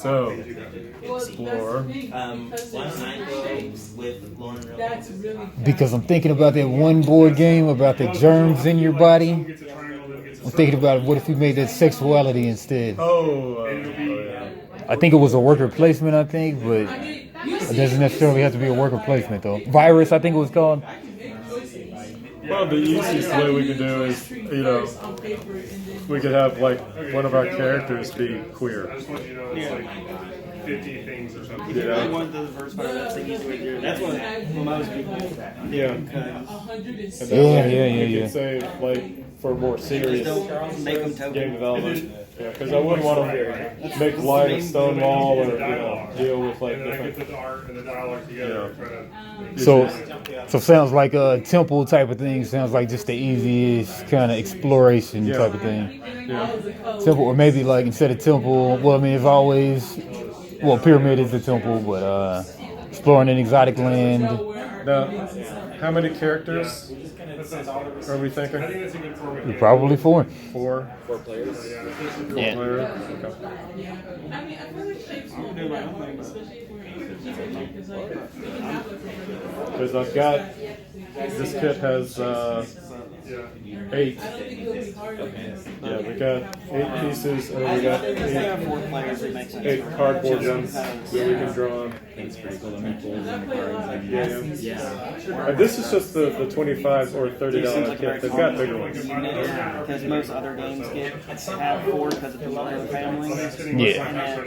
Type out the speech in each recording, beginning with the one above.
So, explore. Because I'm thinking about that one board game about the germs in your body. I'm thinking about what if we made that sexuality instead. I think it was a worker placement, I think, but it doesn't necessarily have to be a worker placement, though. Virus, I think it was called. Well, the easiest way we can do is, you know, we could have like one of our characters be queer. I just want you to know it's like 50 things or something. You know? I want the first part of that thing easy with you. That's what most people do that. Yeah. You could say like for more serious game development. Yeah, because I wouldn't want to make light of Stonewall or deal with like different. Get the art and the dialogue together. So sounds like a temple type of thing. Sounds like just the easiest kind of exploration type of thing. Yeah. Temple, or maybe like instead of temple. Well, I mean, it's always pyramid is the temple, but exploring an exotic land. Now, how many characters are we thinking? Probably 4. 4. 4 players. Yeah. Okay. Because I've got this kit has 8. Yeah, we got 8 pieces, and we got 8 cardboard ones that we can draw on. It's pretty cool. The meeples and the cards. Yeah. And this is just the $25 or $30 kit. They've got bigger ones. Because most other games have 4 because of the larger family. Yeah.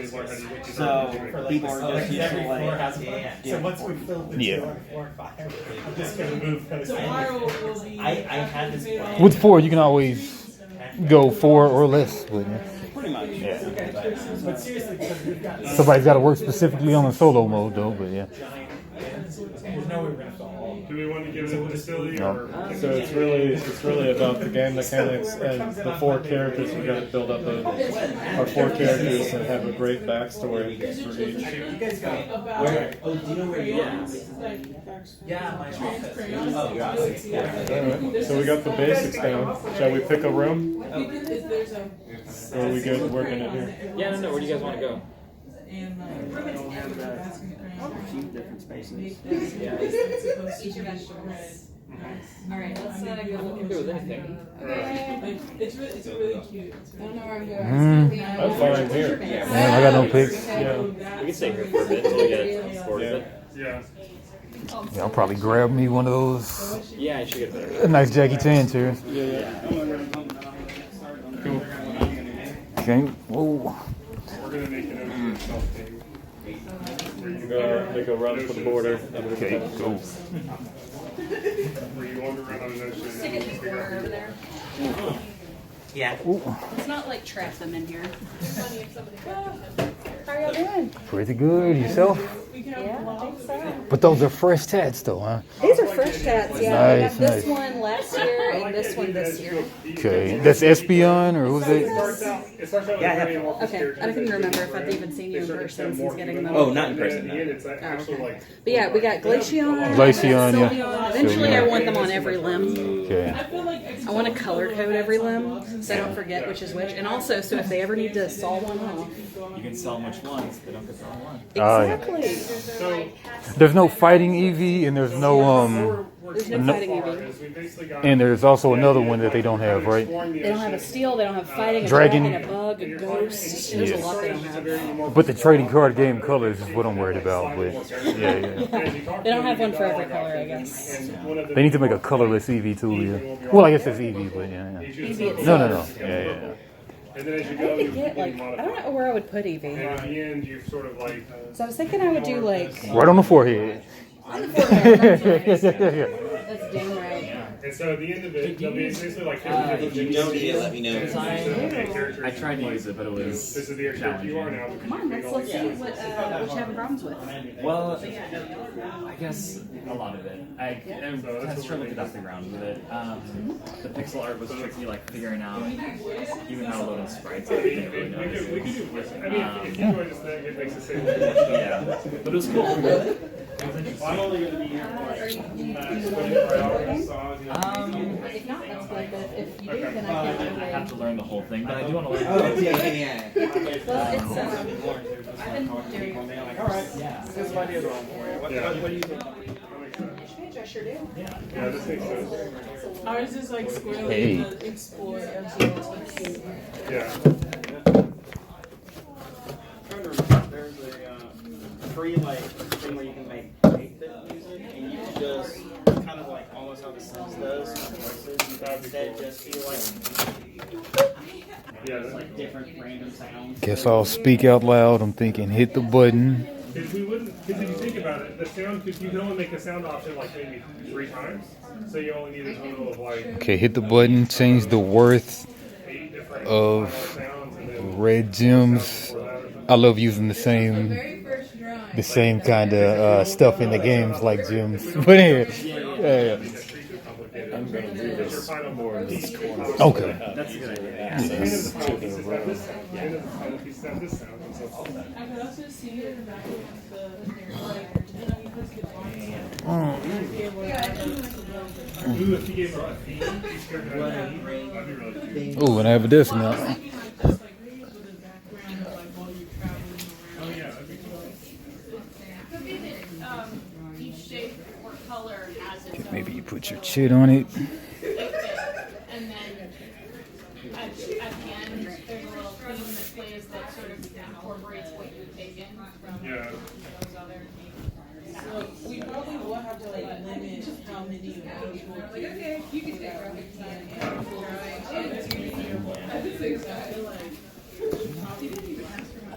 So people are just used to like. So once we fill the 2 and 4 and 5, I'm just going to move those. I had this plan. With 4, you can always go 4 or less. But, Pretty much. yeah. But seriously, because we've got Somebody's got to work specifically on the solo mode, though. But yeah. there's no way we're going to fill all. Do we want to give it a facility or? So it's really about the game mechanics and the 4 characters. We got to build up our 4 characters and have a great backstory for each. You guys go. Where? Oh, do you know where you are? Yeah, my office. Oh, your office. All right. So we got the basics down. Shall we pick a room? Or are we good working it here? Yeah, no. Where do you guys want to go? Different spaces. Eat your vegetables. Alright, let's go. You can do with anything. It's really cute. I don't know where I'm going. I'm fine here. Man, I got no picks. Yeah. We can stay here for a bit until we get bored of it. Yeah. Yeah, I'll probably grab me one of those. Yeah, I should get better. A nice Jackie Chan chair. Cool. Okay. Whoa. We're going to make it over self-tape. They go run for the border. Okay, go. Where you wander around on an ocean. Stick it in the corner over there. Yeah. Let's not like trap them in here. How y'all doing? Pretty good. Yourself? Yeah, I think so. But those are fresh tats, though, huh? These are fresh tats, yeah. I Nice, got this nice. one last year and this one this year. Okay. That's Espion, or who's that? It starts out Yeah, with Okay, I don't even remember if I've even seen you in person since getting them. Oh, not in person. At the end, it's actually like. But yeah, we got Glaceon. Glaceon, yeah. Sylveon. Eventually, I want them on every limb. Okay. I want to color code every limb so I don't forget which is which. And also, so if they ever need to saw one off. You can sell them which ones. They don't get sold one. Exactly. So, There's no fighting Eevee, and there's no There's no fighting Eevee. we basically got. and there's also another one that they don't have, right? They don't have a steel, they don't have fighting, a Dragon. dragon, a bug, a ghost. There's a lot they don't have. But the trading card game colors is what I'm worried about. But yeah. They don't have one for every color, I guess. They need to make a colorless Eevee too. Yeah. Well, I guess it's Eevee, but yeah. Eevee itself. No. Yeah. And then as you I go, you could get like, I don't know where I would put and Eevee. at the end, you sort of like. So I was thinking I would do like Right on the forehead. on the forehead. That's damn right. And so at the end of it, they'll be basically like. If you don't need it, let me know. I tried to use it, but it was This is the character you are now. Come on, let's see what you're having problems with. Well, I guess a lot of it. I had to look at the ground with it. The pixel art was tricky, like figuring out even how to load in sprites. I didn't really know. We could do this. I mean, if you enjoy this thing, it makes the same thing. Yeah, but it was cool. I'm only going to be here for like 24 hours. If not, that's good. But if you do, then I I have to learn the whole thing, but I do want to learn. Oh, yeah. Well, it's people and being like, all right, this idea is wrong for you. What do you think? I sure do. Yeah, this makes sense. Ours is like squirrel Hey. explore LGBTQ. Yeah. There's a free like thing where you can make 8-bit music and you can just kind of like almost how the Sims does voices. You instead just feel like like different random sounds. Guess I'll speak out loud. I'm thinking hit the button. Because we wouldn't, because if you think about it, the sound, because you can only make a sound option like maybe 3 times, so you only need a total of like Okay, hit the button. Change the worth 8 different of sounds, and then red gems. I love using the same kind of stuff in the games like gems. But yeah. I'm going to do this more in this corner. Okay. That's a good idea. Yes. to the road. I could also see it in the back of the like, Ooh, if you gave her a theme, each character had a theme, that'd be really cute. Ooh, and I have a disc now. just like reading with a background of like while you're traveling around. Oh yeah, that'd be cool. Could be that each shape or color has its own Maybe you put your chit on it. outfit, and then at the end there's a little theme that plays that sort of incorporates what you've taken from Yeah. those other themes. So we probably will have to like limit how many individual okay, you can take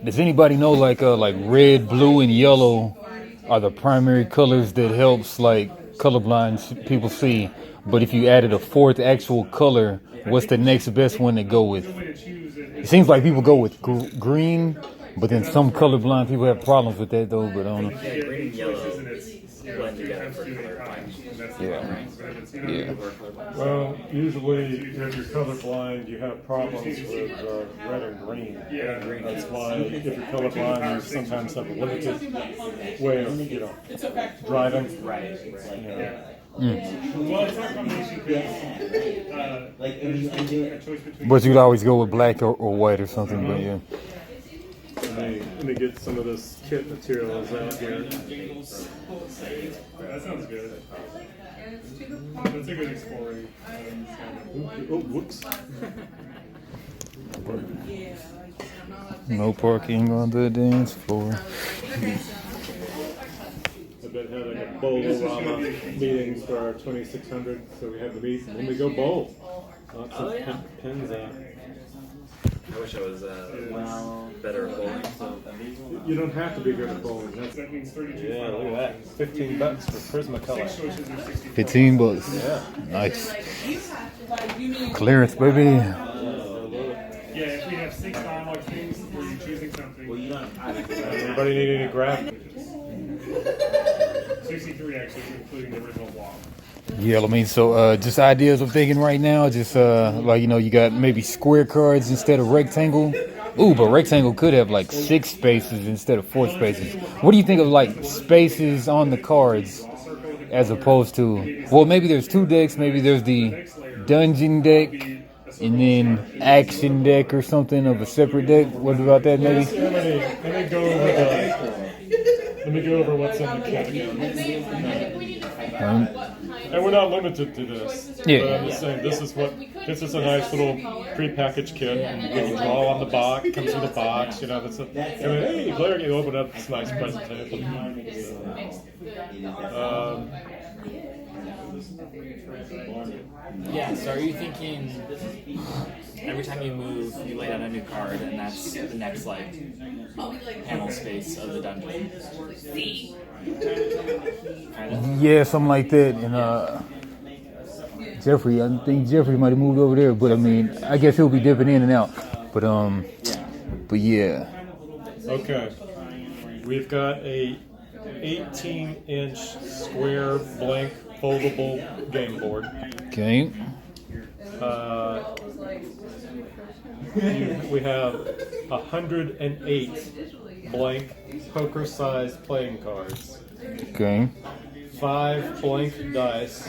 Does anybody know like red, blue, and yellow are the primary colors that helps like colorblind people see? But if you added a 4th actual color, what's the next best one to go with? It seems like people go with green, but then some colorblind people have problems with that though. But I don't know. Yeah, green and yellow blend together for color blind. Yeah. Yeah. Well, usually if you're colorblind, you have problems with red and green. Yeah. That's why if you're colorblind, you sometimes have a limited way of, driving. Right. Yeah. Well, it's not a combination because Like, there's I do it. a choice between. But you'd always go with black or white or something. But yeah. Let me get some of this kit materials out here. That sounds good. That's a good exploring. Oh, whoops. No parking on the dance floor. I've been having a bowl-rama meetings for our 2600, so we have the meet, and then we go bowl. Lots of pins out. I wish I was better at bowling. So. You don't have to be good at bowling. That means 32. Yeah, look at that. $15 for Prismacolor. Choices are 60. 15 bucks. Yeah. Nice. Clearance, baby. Yeah, if we have 6 dialogue things where you're choosing something. Well, you don't. Anybody need any graph? 63 actually, including the original block. Yeah, I mean, so just ideas I'm thinking right now, just like, you got maybe square cards instead of rectangle. Ooh, but rectangle could have like 6 spaces instead of 4 spaces. What do you think of like spaces on the cards as opposed to, well, maybe there's 2 decks, maybe there's the dungeon deck and then action deck or something of a separate deck. What about that maybe? Let me go over what's in the kit. And we're not limited to this. Yeah. But I'm just saying, this is a nice little prepackaged kit. And you can draw on the box, comes with a box, that's hey, Blair, you open up this nice presentation. Yeah, so are you thinking every time you move, you lay down a new card, and that's the next panel space of the dungeon? Kind of? Yeah, something like that. And Jeffrey, I think Jeffrey might have moved over there, but I mean, I guess he'll be dipping in and out. But yeah. Okay. We've got a 18-inch square blank foldable game board. Okay. We have 108 blank poker-sized playing cards. Okay. 5 blank dice,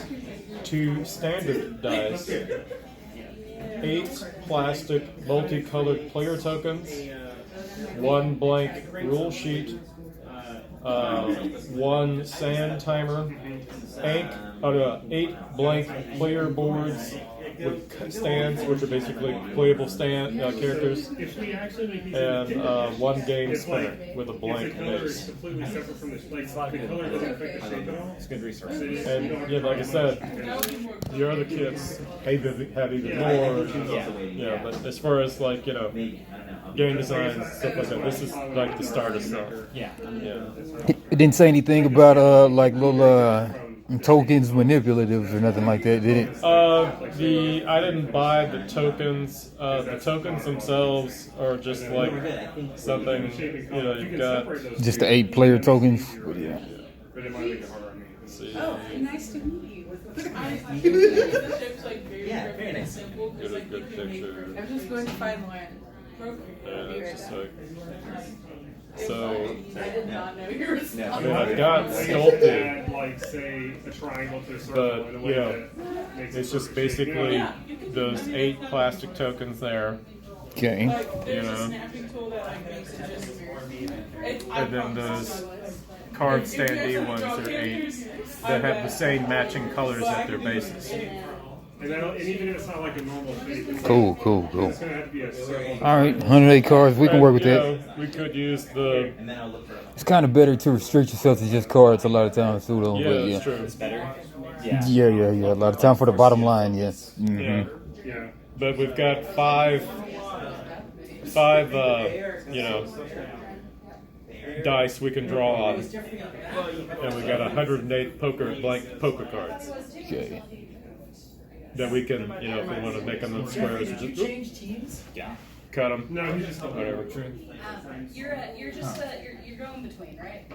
2 standard dice, 8 plastic multicolored player tokens, one blank rule sheet, one sand timer, 8 blank player boards with stands, which are basically playable characters, If we actually make these and one game it's spinner like, with a if blank the color is base. completely separate from the the color doesn't affect the shape at all. It's good research. So you don't And have to yeah, like I try said, much. the other kits have even more. Yeah, but as far as like game design and stuff like that, this is like the start of stuff. Yeah. Yeah. It didn't say anything about like little tokens manipulatives or nothing like that, did it? I didn't buy the tokens. The tokens themselves are just like something you've got. Just the 8 player tokens. Yeah. But it might make it harder on me. See, Nice to meet you. I The ship's like very Yeah, very nice. simple because Get a like good you can make. picture. I'm just going to find one. Yeah, it's just like So so. I did not know you were I mean, I've got sculpted, Add, like, say, a triangle to a circle but in a way that makes it's it just perfect shape. basically those 8 plastic tokens there, Okay. Like, there's You a know. snapping tool that like makes it just and then those card standee ones are 8 that have the same matching colors at their bases. And even if it's not like a normal shape, it's Cool, cool, cool. it's gonna have to be a circle. All right, 108 cards. We can work with that. We could use the And then I'll look for It's kind of better to restrict yourself to just cards a lot of times too, though. yeah, But that's true. It's better. Yeah. yeah. A lot of time for the bottom line. Yes. Yeah, yeah. But we've got five dice we can draw on, and we got 108 blank poker cards Okay. that we can, if we want to make them in squares, just Yeah. cut them. No, he's just Whatever. You're going between, right?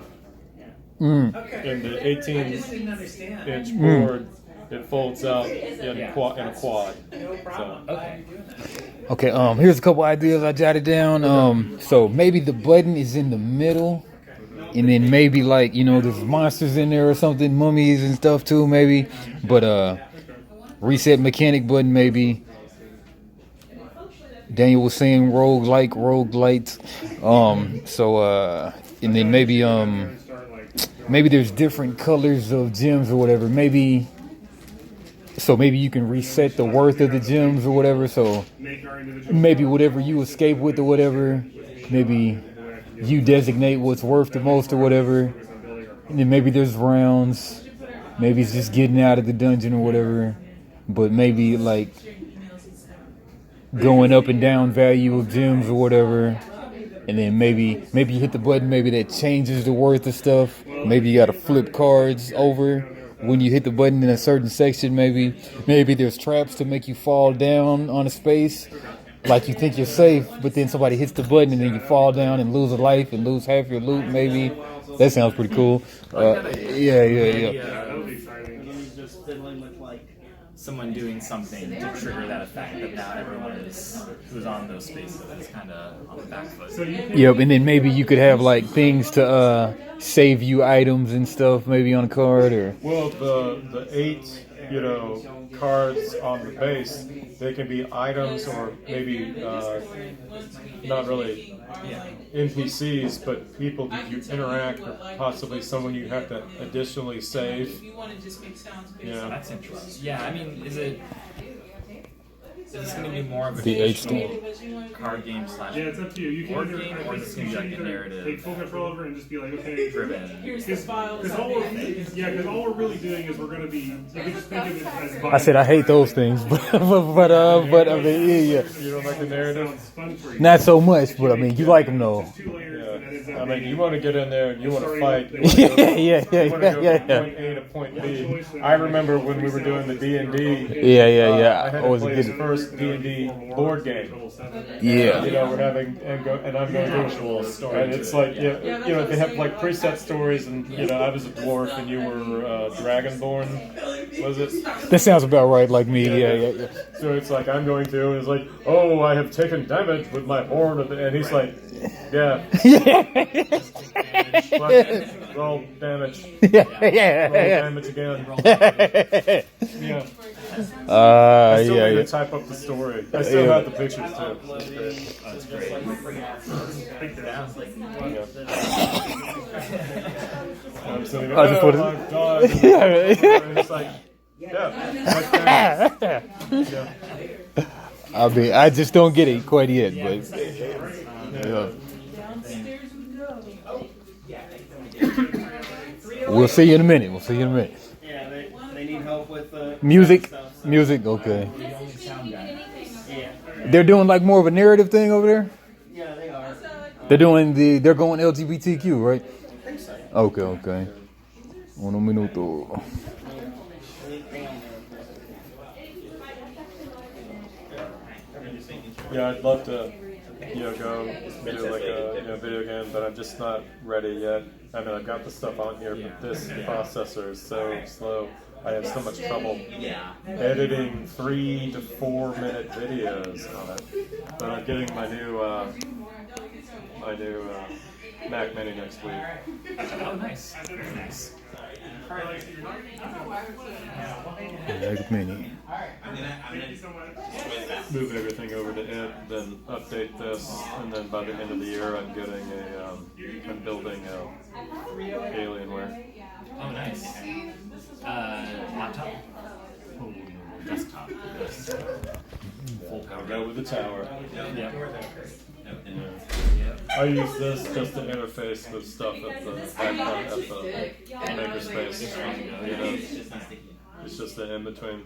Mm. And the 18-inch didn't understand. board, it folds out in a quad. So, Okay. Okay. Here's a couple ideas I jotted down. So maybe the button is in the middle, and then maybe like there's monsters in there or something, mummies and stuff too, maybe. But reset mechanic button maybe. Daniel was saying roguelite. And then maybe there's different colors of gems or whatever. Maybe you can reset the worth of the gems or whatever. So make our individual. maybe whatever you escape with or whatever, maybe you designate what's worth the most or whatever. And then maybe there's rounds. Maybe it's just getting out of the dungeon or whatever. But maybe like going up and down value of gems or whatever. And then maybe you hit the button, maybe that changes the worth of stuff. Maybe you gotta flip cards over when you hit the button in a certain section. Maybe there's traps to make you fall down on a space. Like you think you're safe, but then somebody hits the button and then you fall down and lose a life and lose half your loot maybe. That sounds pretty cool. Yeah. That would be exciting. He's just fiddling with like Someone doing something to trigger that effect, but now everyone who's on those spaces is kind of on the back foot. So you can, Yep, and then maybe you could have like things to save you items and stuff maybe on a card or well, the 8 cards on the base, they can be items or maybe not really NPCs, but people that you interact or possibly someone you have to additionally save. If you want to just make sounds based Yeah. That's interesting. Yeah, I mean, is this going to be more of a The H traditional card game slash yeah, it's up to you. You can board either, game, I or think is this you going to should be like a either narrative take full control over and just be like, okay, driven? Here's the files. because all we're really doing is we're going to be. You can just think of it as. I said I hate those things, but I mean yeah. You don't like the narrative? Sounds fun for you. Not so much, but I mean you like them though. Just 2 layers, and that ends up I mean, being- you want to get in there and you want to fight. You Yeah, want to go yeah. from point A to point B. I remember when we were doing the D&D. Yeah. I had to Always play good. the first D&D board game. Yeah. We're having and I'm going to and it's like they have like preset stories, and I was a dwarf and you were Dragonborn. Was it? That sounds about right, like me. Yeah. So it's like I'm going through, and it's like, oh, I have taken damage with my horn, and he's like, yeah, roll damage, roll damage again, yeah. I still yeah, need yeah. to type up the story. I still have the pictures too. That's great. I'm sitting there, I just wanted- I've died. Yeah, And it's like, yeah. I mean, I just don't get it quite yet, but yeah. We'll see you in a minute. We'll see you in a minute. Yeah, they need help with Music, stuff, so. music, okay. Yeah. They're doing like more of a narrative thing over there. Yeah, they are. They're going LGBTQ, right? I think so. Okay, okay. Uno minuto. Yeah, I'd love to, go do like a video game, but I'm just not ready yet. I mean, I've got the stuff on here, but this processor is so slow. I have so much trouble editing 3 to 4 minute videos on it. But I'm getting my new Mac Mini next week. Oh, nice. Nice. Mac Mini. Move everything over to it, then update this, and then by the end of the year, I'm getting I'm building Alienware. Oh, nice. Laptop? Oh, desktop. Yes. Full power. I'll go with the tower. Yeah. I use this just to interface with stuff at the makerspace. It's just the in between.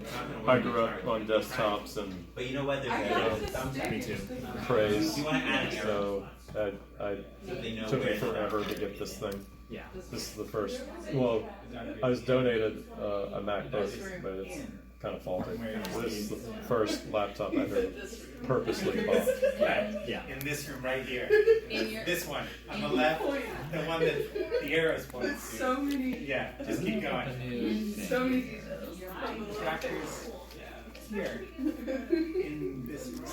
I grew up on desktops and Me too. praise, so I took me forever to get this thing. Yeah. This is the first. Well, I was donated a MacBook, but it's kind of faulty. This is the first laptop I ever purposely bought. Yeah. In this room right here. This one on the left, the one that the arrows point to. So many. Yeah, just keep going. So many details. Doctors here in this room.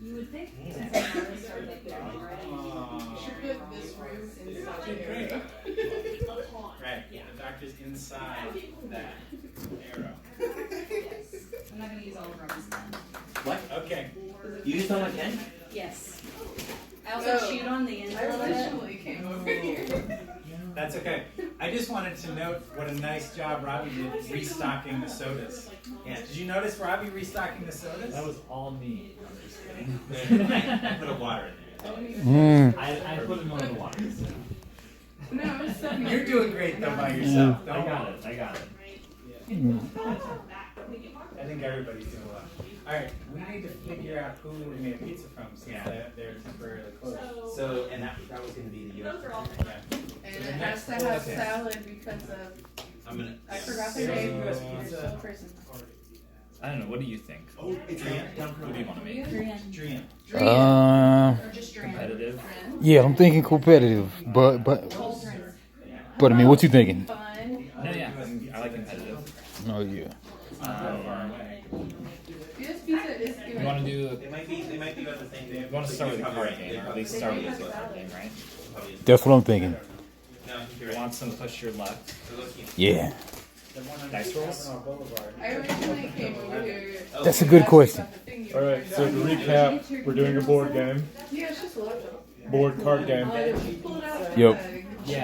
You would think. You should put this room inside the arrow. Right, the doctor's inside that arrow. I'm not going to use all of Robin's pen. What? Okay. You used all my pen? Yes. I also So, chewed on the end I a little bit. originally came over here. That's okay. I just wanted to note what a nice job Robbie did restocking the sodas. Yeah. Did you notice Robbie restocking the sodas? That was all me. I'm just kidding. I put a water in there. I put in one of the waters. No, it's so You're doing great though by yourself. I got it. I got it. I think everybody's doing well. All right, we need to figure out who we made a pizza from since they're temporarily closed. So, and that was going to be the US. And it has to have salad because of. I forgot their name. US pizza. Person. I don't know. What do you think? Oh, it's Who do you want to make? Dream. Or just drink. Competitive? Yeah, I'm thinking competitive, but I mean, what you thinking? Fun. No, yeah. I like competitive. Oh yeah. This pizza is good. You want to do? They might be about the same You want to start with a card game, or at least start with a card game, right? That's what I'm thinking. You want some push your luck? Yeah. Dice rolls? I originally came over here. That's a good question. All right, so to recap, we're doing a board game, Yeah, it's just love board card game. Pull it out. Yep.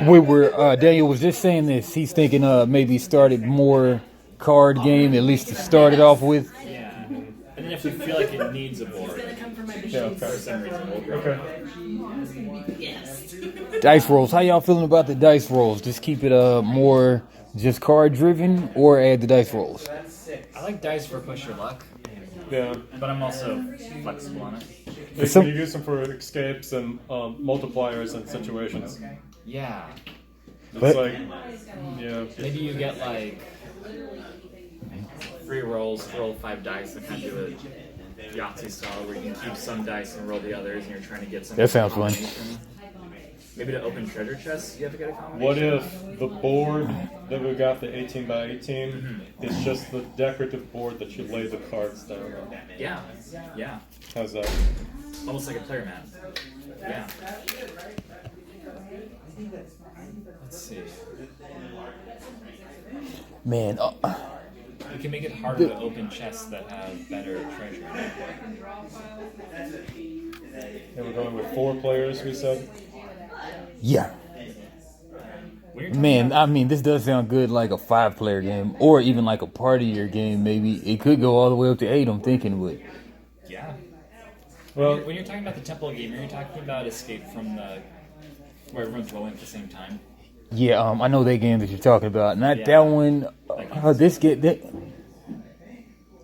We were Daniel was just saying this. He's thinking maybe started more card game, at least to start it off with. Yeah. And then if we feel like it needs a board, Yeah, okay. for some reason, we'll go. Okay. Dice rolls. How y'all feeling about the dice rolls? Just keep it more just card driven, or add the dice rolls. I like dice for push your luck, Yeah. but I'm also flexible on it. You can use them for escapes and multipliers and situations. Yeah. It's But- like, yeah. Maybe you get like 3 rolls, roll 5 dice, and kind of do it Yahtzee style, where you can keep some dice and roll the others, and you're trying to get some. That sounds fun. combination. Maybe to open treasure chests, you have to get a combination. What if the board that we got, the 18 by 18, is just the decorative board that you lay the cards down on? Yeah. Yeah. How's that? Almost like a player mat. Yeah. Let's see. Man, can make it harder to open chests that have better treasure. And we're going with 4 players, we said? Yeah. Man, I mean, this does sound good like a 5-player game, or even like a partier game. Maybe it could go all the way up to 8. I'm thinking, but Yeah. Well, When you're talking about the temple game, are you talking about Escape from the where everyone's rolling at the same time? yeah, I know that game that you're talking about. Not Yeah. that one. This game,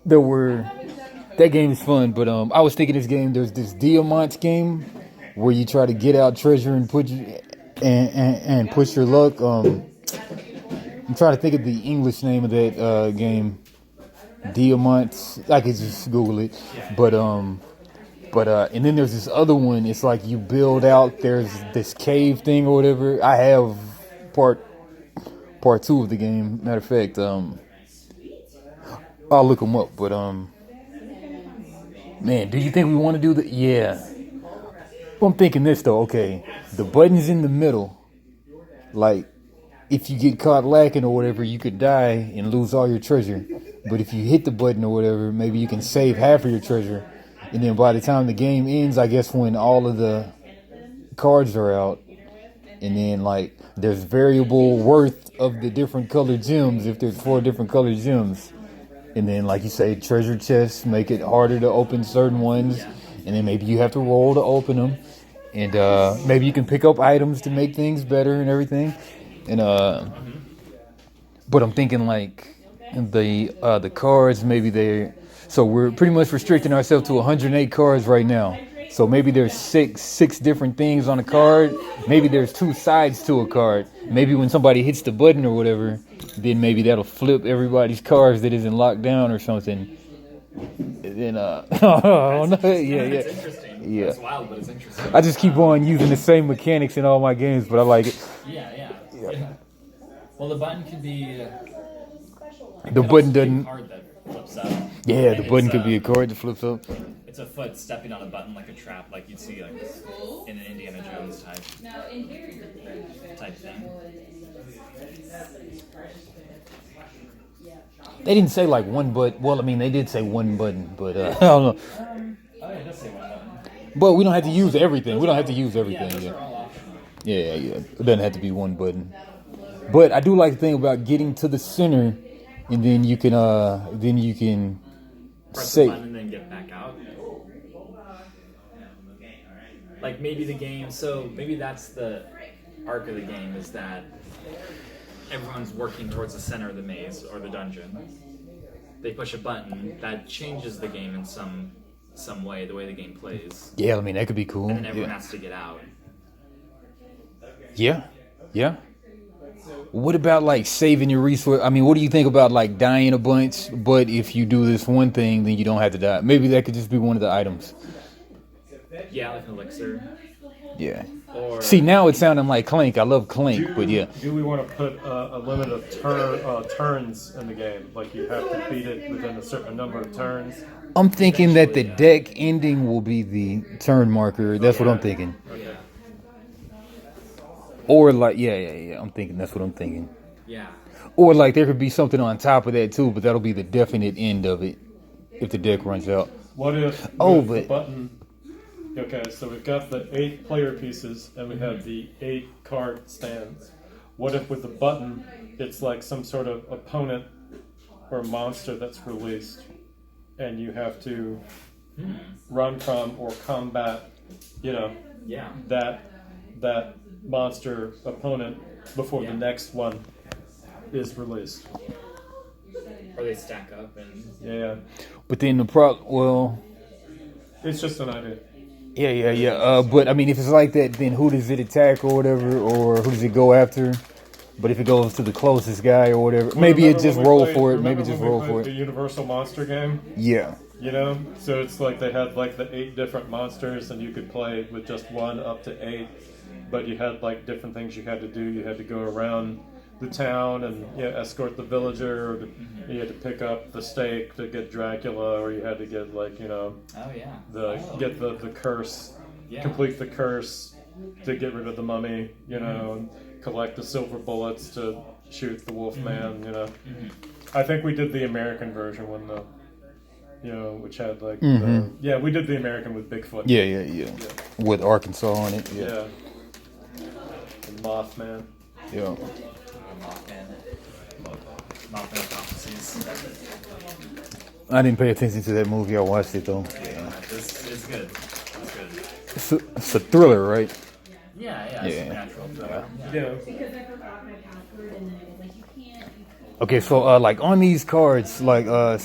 there were. That game is fun, but I was thinking this game. There's this Diamants game where you try to get out treasure and put and push your luck. I'm trying to think of the English name of that game. Diamants. I could just Google it, but and then there's this other one. It's like you build out. There's this cave thing or whatever. I have part 2 of the game. Matter of fact, I'll look them up. But man, do you think we want to do the? Yeah. Well, I'm thinking this though. Okay, the button's in the middle. Like, if you get caught lacking or whatever, you could die and lose all your treasure. But if you hit the button or whatever, maybe you can save half of your treasure. And then by the time the game ends, I guess when all of the cards are out, and then like there's variable worth of the different colored gems if there's 4 different colored gems. And then, like you say, treasure chests make it harder to open certain ones. And then maybe you have to roll to open them. And maybe you can pick up items to make things better and everything. And but I'm thinking like the cards, maybe they're... So we're pretty much restricting ourselves to 108 cards right now. So maybe there's six different things on a card. Maybe there's 2 sides to a card. Maybe when somebody hits the button or whatever, then maybe that'll flip everybody's cards that isn't locked down or something. And then oh no, yeah. It's interesting. Yeah. It's wild, but it's interesting. I just keep on using the same mechanics in all my games, but I like it. Yeah. Well, the button could be. The button doesn't. Card that flips up. Yeah, the And button it's, could be a card that flips up. It's a foot stepping on a button like a trap, like you'd see like in an Indiana Jones type thing. They didn't say like one button. Well, I mean, they did say one button, but I don't know. Oh, yeah, it does say one button. But we don't have to use everything. We don't have to use everything. Those Yeah. are all optional. Yeah. It doesn't have to be one button. But I do like the thing about getting to the center, and then you can Press the say. button and then get back out. Like maybe the game. So maybe that's the arc of the game, is that everyone's working towards the center of the maze or the dungeon. They push a button that changes the game in some way, the way the game plays. Yeah, I mean that could be cool. And then everyone has to get out. Yeah. What about like saving your resource? I mean, what do you think about like dying a bunch, but if you do this one thing, then you don't have to die? Maybe that could just be one of the items. Yeah, like an elixir. Yeah. Or See, now it's sounding like Clank. I love Clank, but yeah. Do we want to put a limit of turns in the game? Like you have to beat it within a certain number of turns? I'm thinking that the deck ending will be the turn marker. That's what I'm thinking. Okay. Or like, yeah. I'm thinking that's what I'm thinking. Yeah. Or like there could be something on top of that too, but that'll be the definite end of it if the deck runs out. What if the button... Okay, so we've got the 8 player pieces and we have the 8 card stands. What if with the button, it's like some sort of opponent or monster that's released, and you have to run from or combat, that monster opponent before the next one is released. Or they stack up and... Yeah. But then It's just an idea. Yeah. But I mean, if it's like that, then who does it attack or whatever, or who does it go after? But if it goes to the closest guy or whatever, maybe it just roll for it. Maybe just roll for it. The Universal Monster game. Yeah. So it's like they had like the 8 different monsters, and you could play with just 1 up to 8. But you had like different things you had to do. You had to go around the town and escort the villager. Or you had to pick up the stake to get Dracula, or you had to get like get the curse, complete the curse to get rid of the mummy. And collect the silver bullets to shoot the Wolfman. I think we did the American version when the, which had like, we did the American with Bigfoot. Yeah. With Arkansas on it. Yeah. And Mothman. Yeah. Mothman prophecies. I didn't pay attention to that movie. I watched it though. Yeah, it's good. It's good. It's a thriller, right? Yeah. Supernatural thriller. Yeah. Okay, so like on these cards, like what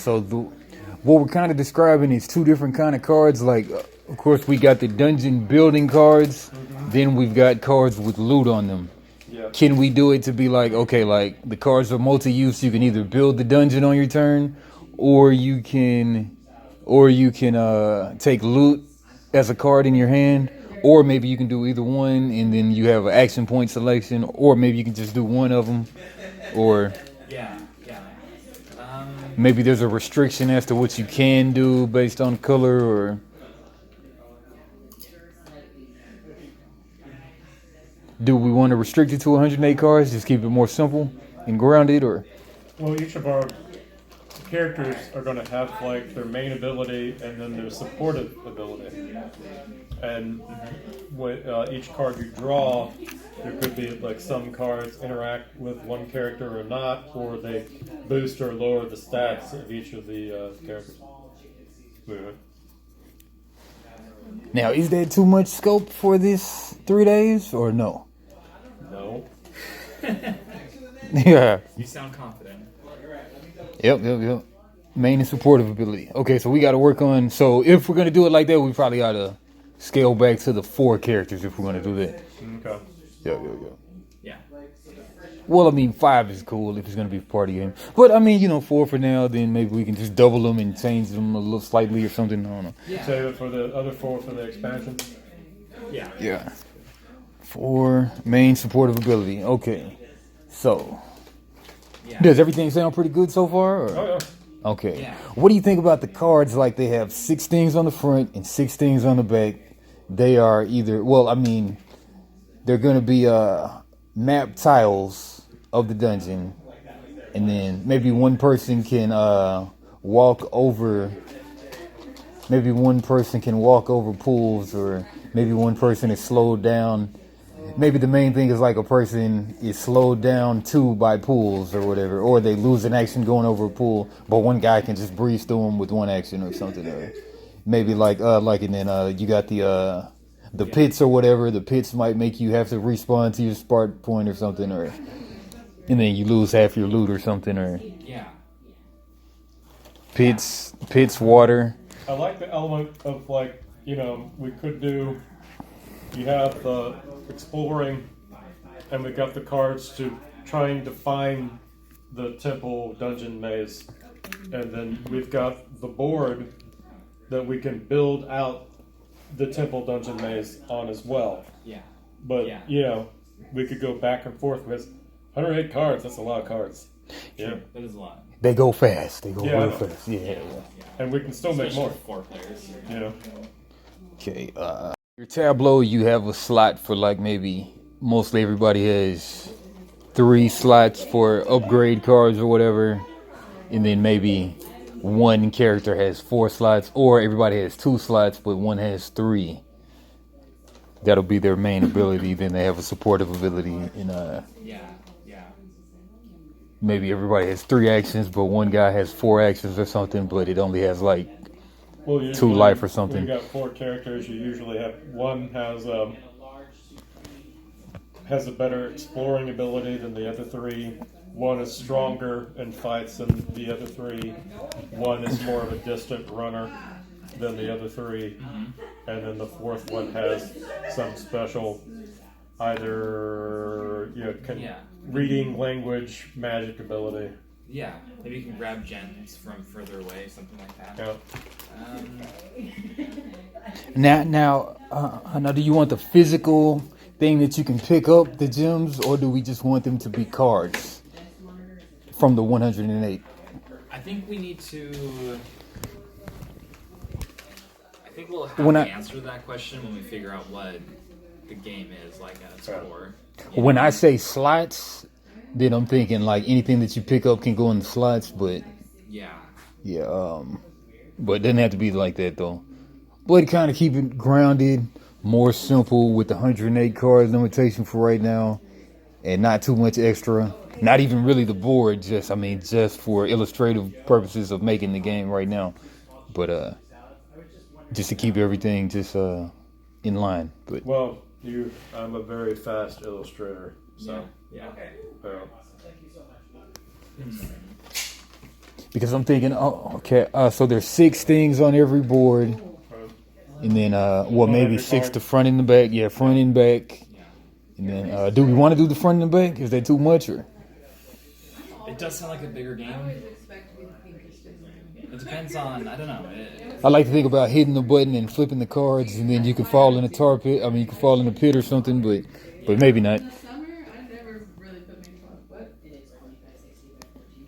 we're kind of describing is two different kind of cards. Like, of course, we got the dungeon building cards. Then we've got cards with loot on them. Yeah. Can we do it to be like, okay, like the cards are multi-use. You can either build the dungeon on your turn, or you can take loot as a card in your hand, or maybe you can do either one, and then you have an action point selection, or maybe you can just do one of them, or maybe there's a restriction as to what you can do based on color, or do we want to restrict it to 108 cards? Just keep it more simple and grounded, or? Well, each of our characters are going to have like their main ability and then their supportive ability. And with each card you draw, there could be like some cards interact with one character or not, or they boost or lower the stats of each of the characters. Now, is there too much scope for this 3 days, or no? No. Yeah. You sound confident. Yep. Main and supportive ability. Okay, so we got to work on. So if we're gonna do it like that, we probably ought to scale back to the 4 characters if we're gonna do that. Okay. Yeah. Well, I mean, 5 is cool if it's gonna be a party game. But I mean, 4 for now. Then maybe we can just double them and change them a little slightly or something. I don't know. Save it for the other 4 for the expansion. Yeah. 4 main supportive ability. Okay. So, does everything sound pretty good so far? Or? Oh, yeah. Okay. Yeah. What do you think about the cards? Like they have 6 things on the front and 6 things on the back. They are either, they're going to be map tiles of the dungeon, and then maybe one person can walk over. Maybe one person can walk over pools, or maybe one person is slowed down. Maybe the main thing is like a person is slowed down by pools or whatever, or they lose an action going over a pool, but one guy can just breeze through them with one action or something. Or maybe and then you got the pits or whatever. The pits might make you have to respawn to your spark point or something, and then you lose half your loot or something, or pits, water. I like the element of we could do. You have the exploring, and we got the cards to trying to find the temple dungeon maze, and then we've got the board that we can build out the temple dungeon maze on as well. But we could go back and forth with 108 cards. That's a lot of cards. That is a lot. They go fast. They go real I know. fast. Yeah. And we can still make more. 4 players. Okay. Your tableau, you have a slot for maybe mostly everybody has 3 slots for upgrade cards or whatever, and then maybe one character has 4 slots, or everybody has 2 slots but one has 3. That'll be their main ability. Then they have a supportive ability, and maybe everybody has 3 actions but one guy has 4 actions or something, but it only has 2 life or something. When you got 4 characters, you usually have one has a better exploring ability than the other 3. One is stronger in fights than the other 3. One is more of a distant runner than the other 3, and then the 4th one has some special, either reading language, magic ability. Yeah, maybe you can grab gems from further away, something like that. Now, do you want the physical thing that you can pick up the gems, or do we just want them to be cards from the 108? I think we need to. I think we'll have to answer that question when we figure out what the game is at its core. When I say slots, Then I'm thinking like anything that you pick up can go in the slots, but Yeah. but it doesn't have to be like that though. But kind of keep it grounded, more simple with the 108 cards limitation for right now, and not too much extra. Not even really the board, just for illustrative purposes of making the game right now. But just to keep everything just in line. But Well, I'm a very fast illustrator, so Yeah. because I'm thinking, so there's 6 things on every board. And then, maybe 6 to front and the back. Yeah, front and back. And then, do we want to do the front and the back? Is that too much? Or It does sound like a bigger game. It depends on, I don't know. I like to think about hitting the button and flipping the cards, and then you can fall in a tar pit. I mean, you can fall in a pit or something, but maybe not. In the summer, I never really put makeup on. What? It is 25, 60 by 14,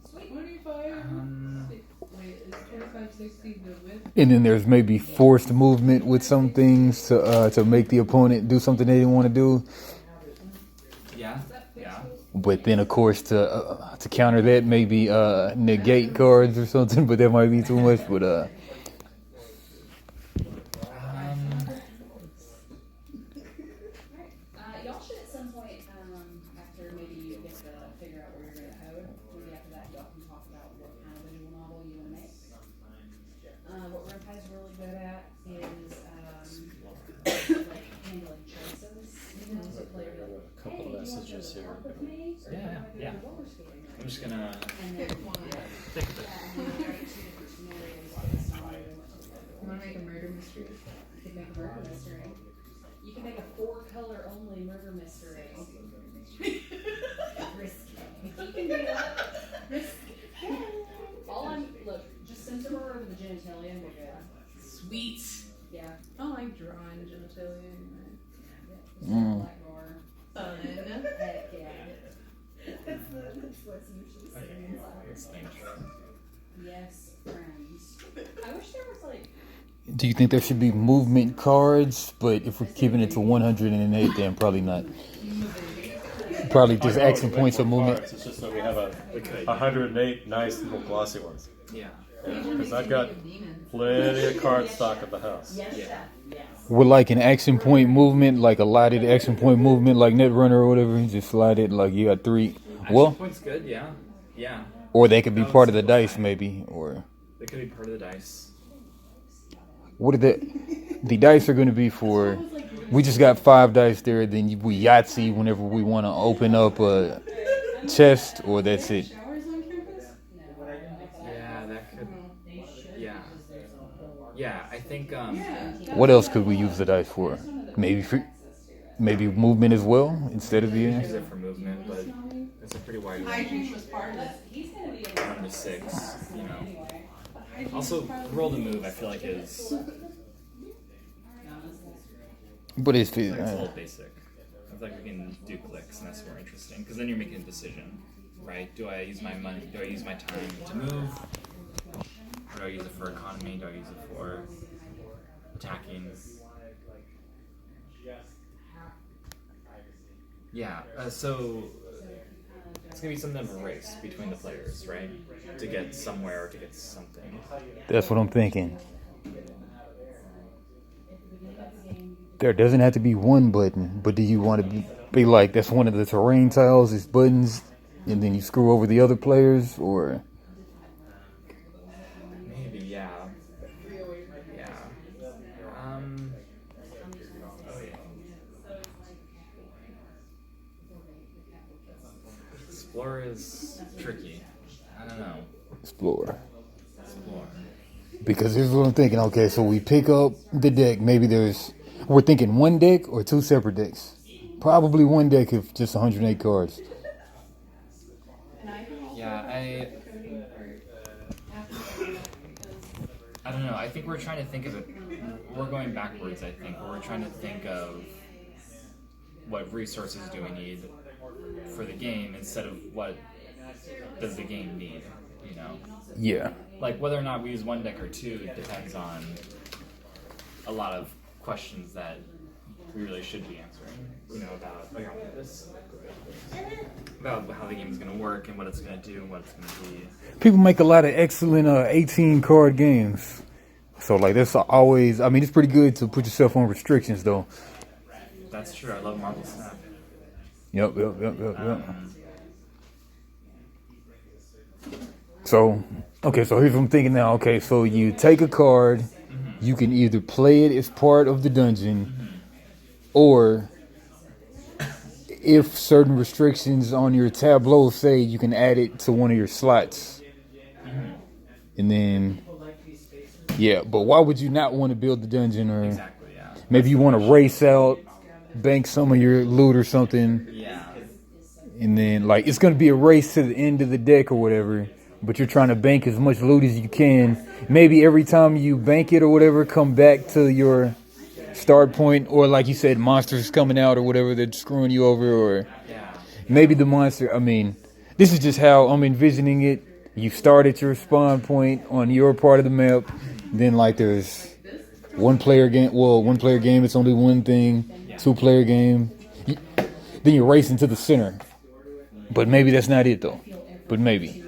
40. 25? Wait, is 25, 60 the width? And then there's maybe forced movement with some things to make the opponent do something they didn't want to do. Yeah. But then, of course, to counter that, maybe negate cards or something. But that might be too much. But y'all should at some point, after maybe you get to figure out where you're going to code, maybe after that y'all can talk about what kind of visual novel you want to make. What Renpai's really good at is like handling choices. You know, so player I have a couple of messages here. Yeah. I'm just gonna think of it. You want to make a murder mystery? You can make a murder mystery. You can make a 4-color only murder mystery. Risky. You can do that. Risky. Look, just censor her over the genitalia and we're good. Sweet. Yeah. I don't like drawing genitalia anyway. Black gore. Fun. Heck yeah. That's what's usually sitting inside. Let's think. Yes, friends. I wish there was like. do you think there should be movement cards? But if we're keeping it to 108, then probably not. Probably just action points of movement. It's just that we have a 108 nice little glossy ones. Yeah. Because I've got plenty of card stock at the house. Yeah. With like an action point movement, like a lighted action point movement, like Netrunner or whatever, just slide it like you got 3. Action point's good, yeah. Or they could be part of the dice, maybe, or They could be part of the dice. what are the dice are going to be for? We just got 5 dice there. Then we Yahtzee whenever we want to open up a chest, or that's it. Showers on campus? Yeah, that could. Yeah, I think. What else could we use the dice for? Maybe movement as well instead of the. Use it for movement, but it's a pretty wide range. Hygiene was part of it. 1 to 6, you know. Also, roll to move, I feel like is. But It's a little basic. I feel like we can do clicks, and that's more interesting because then you're making a decision, right? Do I use my money? Do I use my time to move? Or do I use it for economy? Do I use it for attacking? Yeah. So it's gonna be something of a race between the players, right? To get somewhere or to get something. That's what I'm thinking. There doesn't have to be one button, but do you want to be like that's one of the terrain tiles is buttons, and then you screw over the other players, or Maybe, yeah. Explore is tricky. I don't know. explore. Because here's what I'm thinking. Okay, so we pick up the deck. Maybe we're thinking 1 deck or 2 separate decks. Probably 1 deck of just 108 cards. Yeah, I don't know. I think we're trying to think of it. We're going backwards, I think. We're trying to think of what resources do we need for the game instead of what does the game need, you know? Yeah. Like whether or not we use 1 deck or 2 depends on a lot of questions that we really should be answering. You know, about about how the game is going to work and what it's going to do and what it's going to be. People make a lot of excellent 18 card games. So like that's always, I mean, it's pretty good to put yourself on restrictions though. That's true. I love Marvel Snap. Yep. So, okay, so here's what I'm thinking now. Okay, so you take a card, you can either play it as part of the dungeon, or if certain restrictions on your tableau say, you can add it to one of your slots. And then, yeah, but why would you not want to build the dungeon? Or Exactly, yeah. maybe you want to race out, bank some of your loot or something. Yeah. And then, like, it's going to be a race to the end of the deck or whatever, but you're trying to bank as much loot as you can. Maybe every time you bank it or whatever, come back to your start point, or like you said, monsters coming out or whatever that's screwing you over, or maybe the monster, I mean, this is just how I'm envisioning it. You start at your spawn point on your part of the map, then like there's one player game, it's only one thing, 2-player game, then you're racing to the center. But maybe that's not it though, but maybe.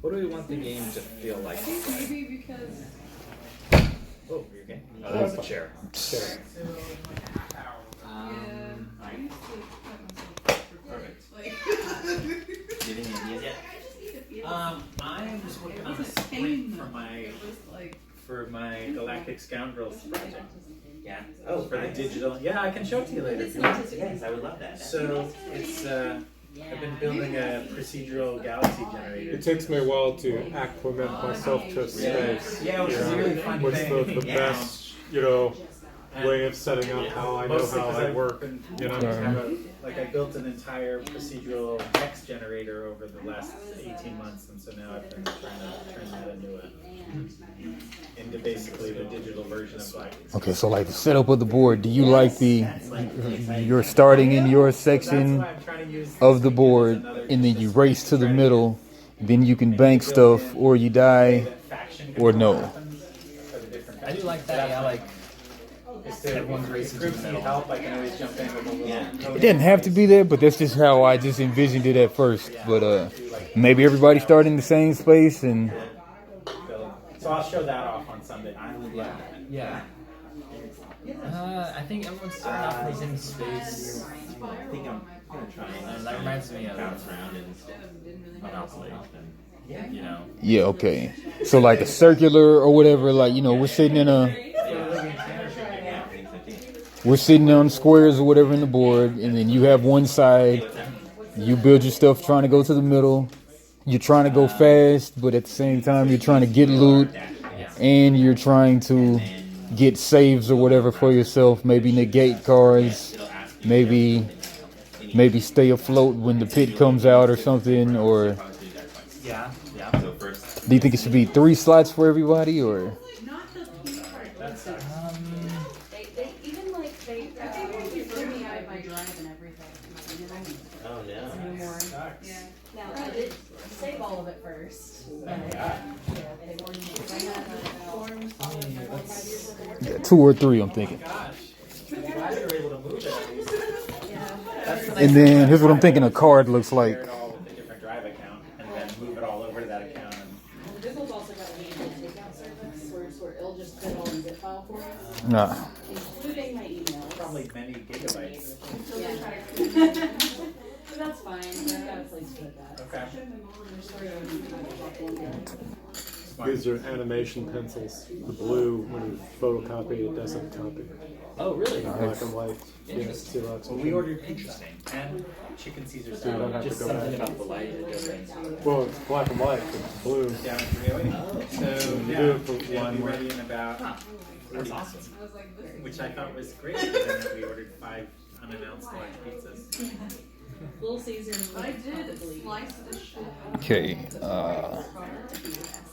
What do we want the game to feel like? I think maybe because. Oh, you're okay? Oh, that was the chair. I used to cut myself for Getting Indian yet? I'm just working on a sprint for my Galactic Scoundrels project. Yeah. Oh, for the digital. Yeah, I can show it to you later. Yes, I would love that. So it's I've been building a procedural galaxy generator. It takes me a while to acclimate myself to space. Yeah, which is a really fun What's thing. the best, way of setting up how I know how I work. I built an entire procedural text generator over the last 18 months, and so now I've been trying to turn that into basically the digital version of like. Okay, so like the setup of the board, do you like you're starting in your section of the board, and then you race to the middle, then you can bank stuff, or you die, or no? I do like that. Yeah, like everyone's racing to the middle. Help, I can always jump in with a little. It didn't have to be there, but that's just how I just envisioned it at first. But maybe everybody started in the same space, and So I'll show that off on Sunday. Yeah. I think everyone's starting off in the same space. I think I'm gonna try. That reminds me of Monopoly. You know. yeah, okay. So like a circular or whatever, like we're sitting on squares or whatever in the board, and then you have one side. You build your stuff trying to go to the middle. You're trying to go fast, but at the same time you're trying to get loot, and you're trying to get saves or whatever for yourself. Maybe negate cards. Maybe stay afloat when the pit comes out or something. Or Yeah. do you think it should be 3 slots for everybody, or? Oh yeah. Now I did save all of it first. Yeah, 2 or 3, I'm thinking. And then here's what I'm thinking a card looks like. All with a different drive account, and then move it all over to that account. This one's also got an email takeout service where it'll just put it all in zip file for you, Nah. including my emails. Probably many gigabytes. But that's fine. I've got a place to put that. Okay. These are animation pencils. The blue, when you photocopy, it doesn't copy. Oh, really? Black and white. Yes, Xerox. Well, we ordered interesting and chicken Caesar So you don't have salad. to Just go something back. about the light. It doesn't. Well, it's black and white, but it's blue. Yeah, really? So You yeah, do it for it'll be one ready in about. That's awesome. Which I thought was great. And then we ordered 5 unannounced large pizzas. Little Caesars. I did slice the shit out of Okay.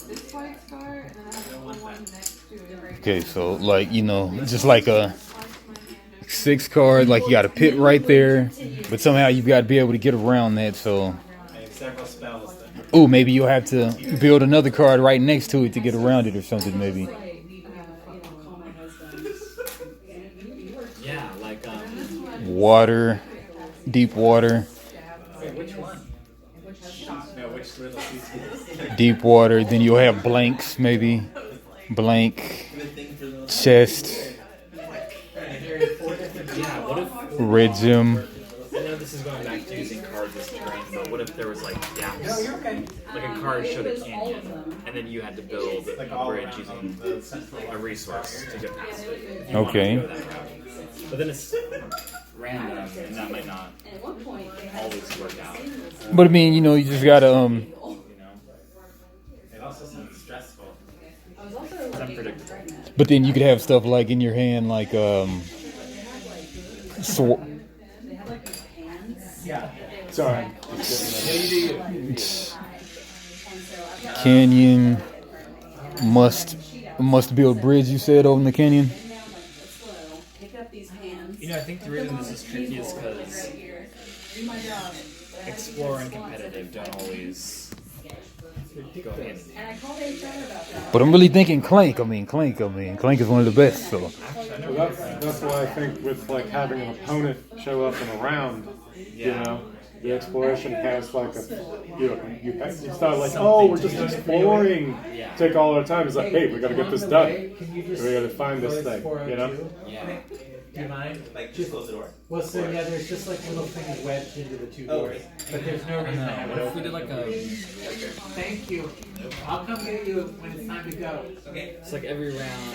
this white scar, and then I have the one next to it. Okay, so like just like a 6 card, like you got a pit right there, but somehow you've got to be able to get around that. So, I have several spells. Oh, maybe you'll have to build another card right next to it to get around it or something. Maybe. Yeah, like Water, deep water, Wait, which one? No, which little piece? deep water. Then you'll have blanks, maybe. Blank, chest, yeah. What if? red gem. I know this is going back to using cards as terrain, but what if there was like gaps? Like a card showed a canyon, and then you had to build a bridge using a resource to get past it. You Okay. wanted to go that route. But then it's random, and that might not always work out. But I mean, you just gotta You know, It also sounds stressful. it's unpredictable. But then you could have stuff like in your hand, like Yeah. Sorry. canyon, must build bridge. You said over in the canyon. You know, I think the reason this is tricky is because Explorer and competitive don't always go hand in hand. But I'm really thinking Clank. I mean, Clank is one of the best. So Well, that's why I think with like having an opponent show up in a round, the exploration has like it's not like, oh, we're just exploring, take all our time. It's like, hey, we got to get this done. We got to find this thing, Yeah. Do you mind? Like, just close the door. Well, so yeah, there's just like little things wedged into the two doors, but there's no reason to have it What if open. we did like a? Thank you. I'll come get you when it's time to go. Okay. It's like every round.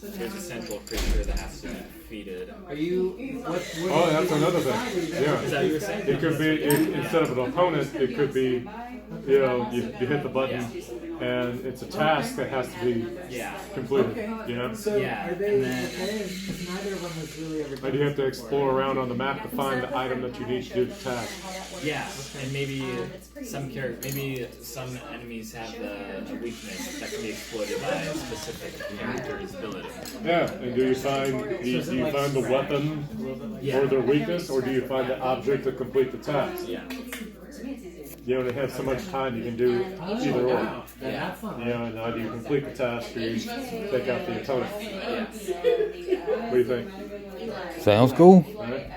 There's a central creature that has to be defeated. Are you? What Oh, that's another thing. Is Yeah, that what you were saying? it could be instead of an opponent, it could be, you hit the button, and it's a task that has to be Yeah. completed. So Yeah, are they? and then- Because neither of them was really ever. And you have to explore around on the map to find the item that you need to do the task. Yeah, and maybe some enemies have a weakness that can be exploited by a specific character's ability. Yeah, and do you find the weapon or their weakness, or do you find the object to complete the task? Yeah. You only have so much time you can do either or. Wow. That's not And either you complete the task or you take out the opponent. What do you think? sounds cool. All right?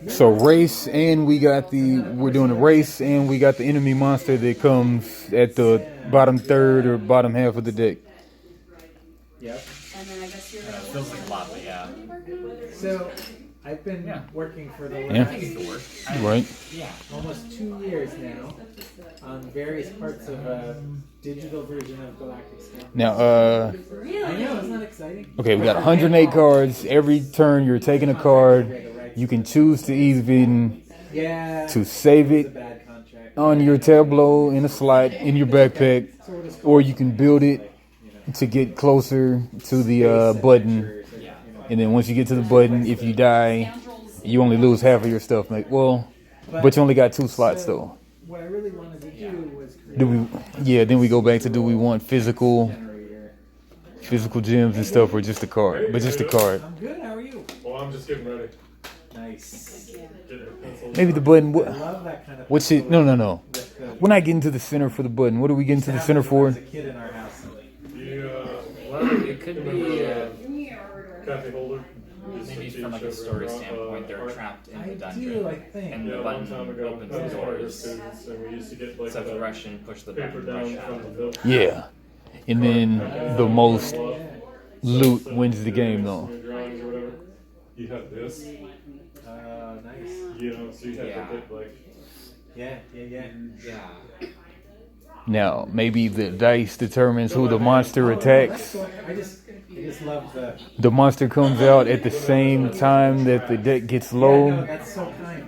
So race, and we're doing a race, and we got the enemy monster that comes at the bottom third or bottom half of the deck. Yep. Feels like a lot, but yeah. So I've been working for the Yeah. Right. almost 2 years now on various parts of a digital version of Galactic Scout. Now, I know, isn't that exciting? okay, we got 108 cards. Every turn you're taking a card. You can choose to even Yeah. to save It's a it bad contract. on your tableau in a slot in your backpack, or you can build it to get closer to the button. And then once you get to the button, if you die, you only lose half of your stuff, mate. Well, but you only got 2 slots though. What I really wanted to do was create Do we? Yeah. Then we go back to do we want physical gems and stuff, or just a card? But just a card. I'm good, how are you? Well, I'm just getting ready. Nice. Maybe the button. I love that kind of What's it? No. We're not getting to the center for the button. What are we getting to the center for? As a kid in our house. Well, it could be Coffee holder. maybe from like a story standpoint, they're trapped in the I do, dungeon, I think. and the button opens the doors. And we used to get like So if you rush in, push the paper button, down rush from out. the building. Yeah. And then the most loot wins the game, though. Drawings or whatever. You have this, Nice. so you have Yeah. to get like. Yeah. Now, maybe the dice determines who the monster attacks. I just love the. The monster comes out at the same time that the deck gets No, low, that's so kind.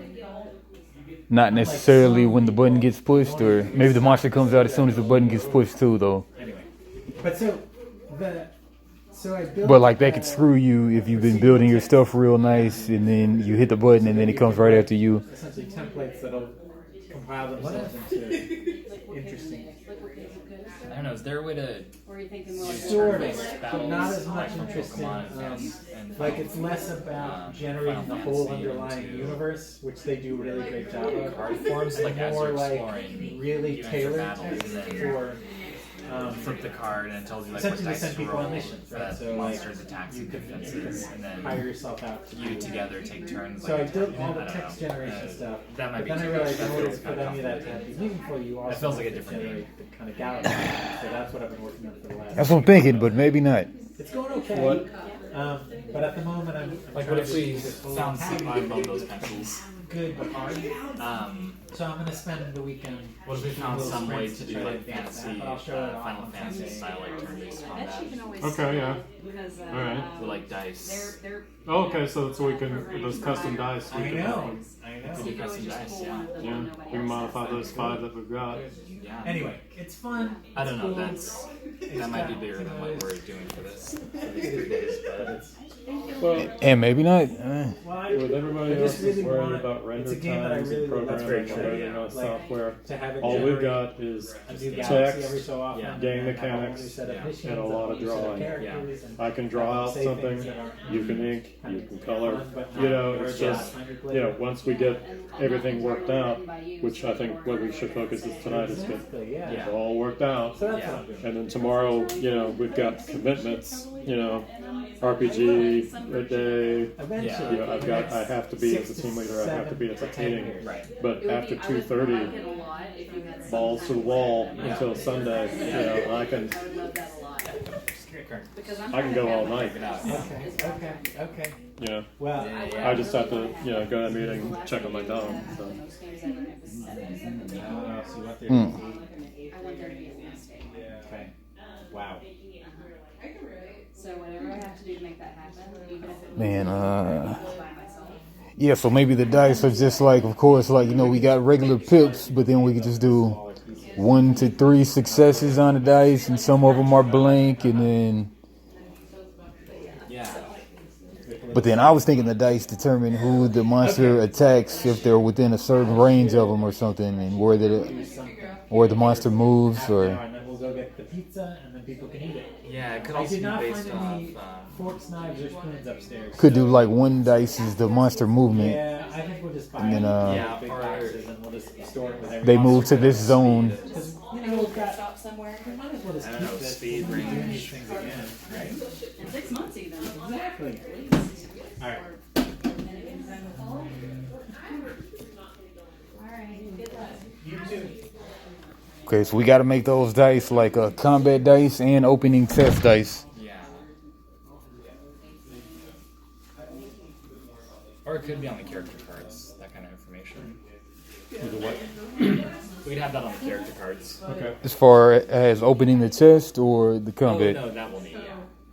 not necessarily when the button gets pushed, or maybe the monster comes out as soon as the button gets pushed too, though. Anyway, but so I built. But like that could screw you if you've been building your stuff real nice, and then you hit the button, and then it comes right after you. Essentially templates that'll compile themselves into interesting. I don't know. Is there a way to Or are you thinking more like Sort of, turn-based but battles not as much like interesting. Pokemon and Like it's less about generating the Final whole Fantasy underlying into universe, which they do a really great job of. card forms, like as more you're like exploring, really you enter tailored battles and then for. flip the card and it tells you like what Essentially, dice send to people roll on missions, right? that So monsters like, attacks you and can defenses, and then hire yourself out. To you do together take turns. So like, I did attacking. all the I don't text know. generation stuff. That might But be then I too realized much. in That order to feels put kind of any of that to complicated. be meaningful, you also feels like a have to different generate the kind of galaxy. So that's what I've been working on for the last. That's what I'm thinking, but maybe not. It's going okay. What? But at the moment, I'm Like, trying what if to we do this whole found tabby some? I love those pencils. good but hard. So I'm gonna spend the weekend. What if we found little some way sprints to try do to like advance fantasy, that, but I'll show it off Final on Fantasy Sunday. style like turn-based That combat you can always Okay, yeah. because Alright. with like dice? they're Oh, okay, so we can those custom dice. We I can know. Could be custom dice, yeah. Yeah, we can modify those 5 that we've got. Yeah. Anyway, it's fun. I don't know. Cool. That might be bigger than what we're doing for this for these 3 days, but Well, And maybe not. Well, with everybody I else just is really worried want- about render it's a game that I times really and would- that's programming very and true. loading on Like, software, to have it all we've generate got is a new just galaxy text every so often, yeah, and game then have a whole mechanics, new set of yeah, missions and a lot of new set drawing. characters, and I can draw out say something, things that aren't you can ink, you can color, fun, but you not know, yours it's just, 100 you know, later. once we get everything worked out, which I think what we should focus is tonight is get Exactly, yeah. it all worked out. So that's Yeah. what I'm doing. And then tomorrow, you know, we've got commitments, you know, RPG a day. Eventually, You know, I have to be as a team leader, I have to be at the meeting. right. But after 2:30, balls to the wall until Sunday, you know, I can go all night, Okay. you know. Well, I just have to, you know, go to a meeting, check on my dog, so. so what they're Hmm. I want there to be a mistake. Okay. Wow. I can write. So whatever I have to do to make that happen, even if it Man, by myself. yeah, so maybe the dice are just like, of course, like, you know, we got regular pips, but then we could just do 1 to 3 successes on the dice, and some of them are blank, and then. Yeah. But then I was thinking the dice determine who the monster attacks if they're within a certain range of them or something, and where the monster moves, or. And then we'll go get the pizza, and then people can eat it. Yeah, it could I also did be not based find any off. forks, knives, or spoons upstairs. Could do like 1 dice is the monster movement. Yeah, I think we'll just buy And then, Yeah, big or- boxes, and we'll just store it with every They move monster. to this zone. Because, you know, we've got, Stop somewhere we might as well just I don't keep know, this. speed We'll be doing range. these things again, right? in 6 months even. Exactly. All right. Alright, good luck. You too. Okay, so we got to make those dice like combat dice and opening test dice. Yeah. Or it could be on the character cards, that kind of information. We'd have that on the character cards. Okay. As far as opening the chest or the Oh, combat no, that will need, yeah.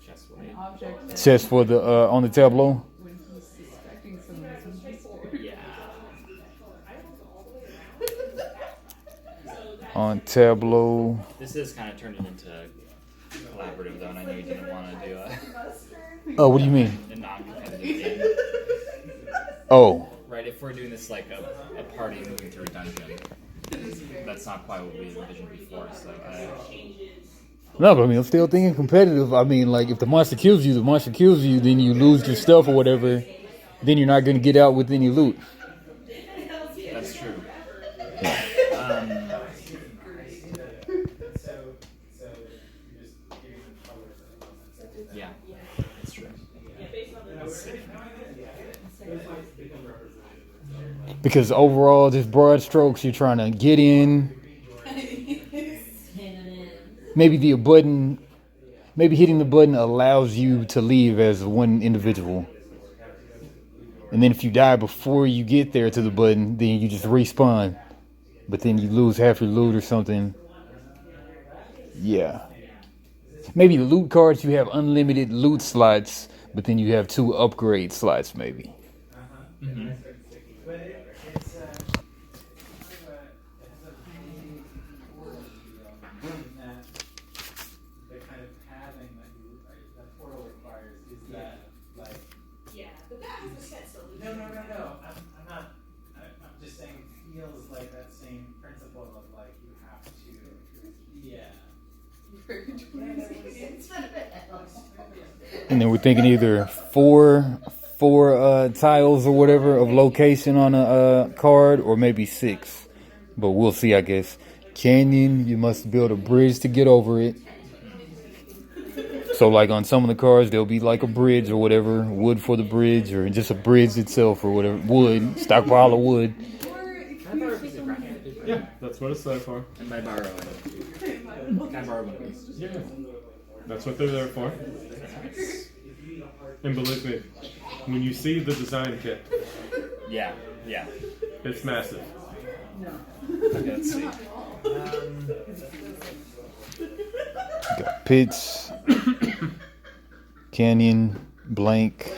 Chest will need. Object chest for the on the tableau. when he's suspecting someone's Yeah. On tableau. This is kind of turning into collaborative, though, and I know you didn't want to do Oh, what do you mean? a non-competitive game. Oh, Right, if we're doing this like a party moving through a dungeon, that's not quite what we envisioned before, so no, but I mean, I'm still thinking competitive. I mean, like if the monster kills you, then you lose your stuff or whatever. Then you're not going to get out with any loot. that's true. Yeah, that's true. Because overall, just broad strokes, you're trying to get in. Maybe hitting the button allows you to leave as one individual. And then if you die before you get there to the button, then you just respawn. But then you lose half your loot or something. Yeah. Maybe loot cards, you have unlimited loot slots, but then you have 2 upgrade slots maybe. Mm-hmm. But it's it has a really important in that the kind of pathing that portal requires is that like no I'm not I'm just saying it feels like that same And then we're thinking either four tiles or whatever of location on a card, or maybe 6. But we'll see, I guess. Canyon, you must build a bridge to get over it. So like on some of the cards, there'll be like a bridge or whatever, wood for the bridge, or just a bridge itself or whatever. Wood, stockpile of wood. Yeah, that's what it's there for. And I borrow it. Can I borrow one of these? Yeah, that's what they're there for. And believe me, when you see the design kit, Yeah. it's massive. Okay, let's see. Got pits, canyon, blank,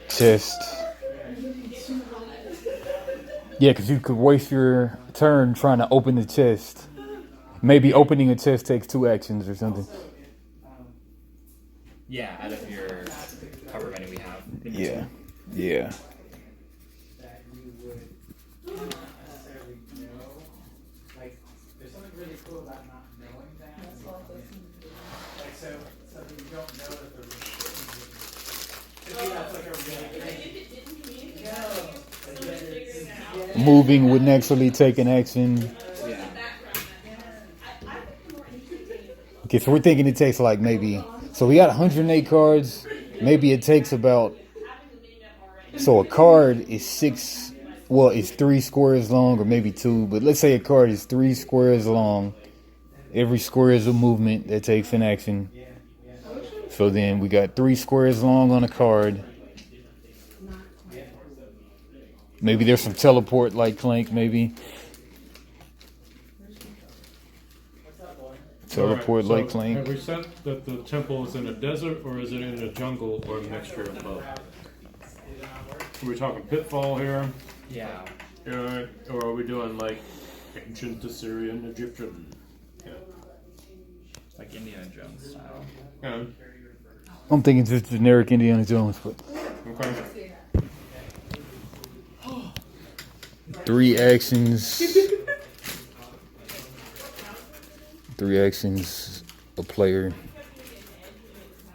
chest. Yeah, because you could waste your turn trying to open the chest. Maybe opening a chest takes 2 actions or something. Yeah, out of your however many we have. Yeah. Moving would naturally take an action. Okay, so we're thinking it takes like maybe... So we got 108 cards. Maybe it takes about... So a card is 6... Well, it's 3 squares long, or maybe 2. But let's say a card is 3 squares long. Every square is a movement that takes an action. So then we got 3 squares long on a card. Maybe there's some teleport like Clank, maybe. Teleport like Clank. Have we said that the temple is in a desert, or is it in a jungle, or a mixture of both? Are we talking pitfall here? Yeah. Or are we doing like ancient Assyrian, Egyptian? Yeah. Like Indiana Jones style. Yeah. I'm thinking just generic Indiana Jones, but... Okay. 3 actions. 3 actions, a player.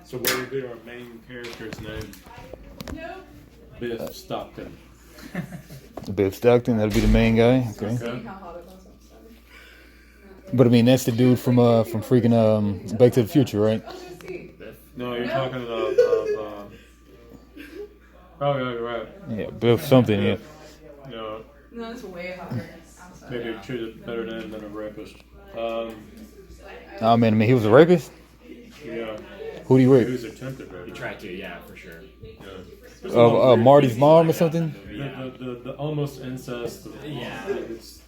So what would be our main character's name? Biff Stockton. Biff Stockton, that'll be the main guy. Okay. But I mean, that's the dude from freaking Back to the Future, right? No, you're talking about. Oh yeah, you're right. Yeah, Biff something. Yeah. No. No, it's way hotter. Maybe treated better than a rapist. Oh man, he was a rapist. Yeah. Who'd he He rape? was attempted rape. You tried to, yeah, for sure. Yeah. Marty's mom or something. The almost incest. Yeah. It's,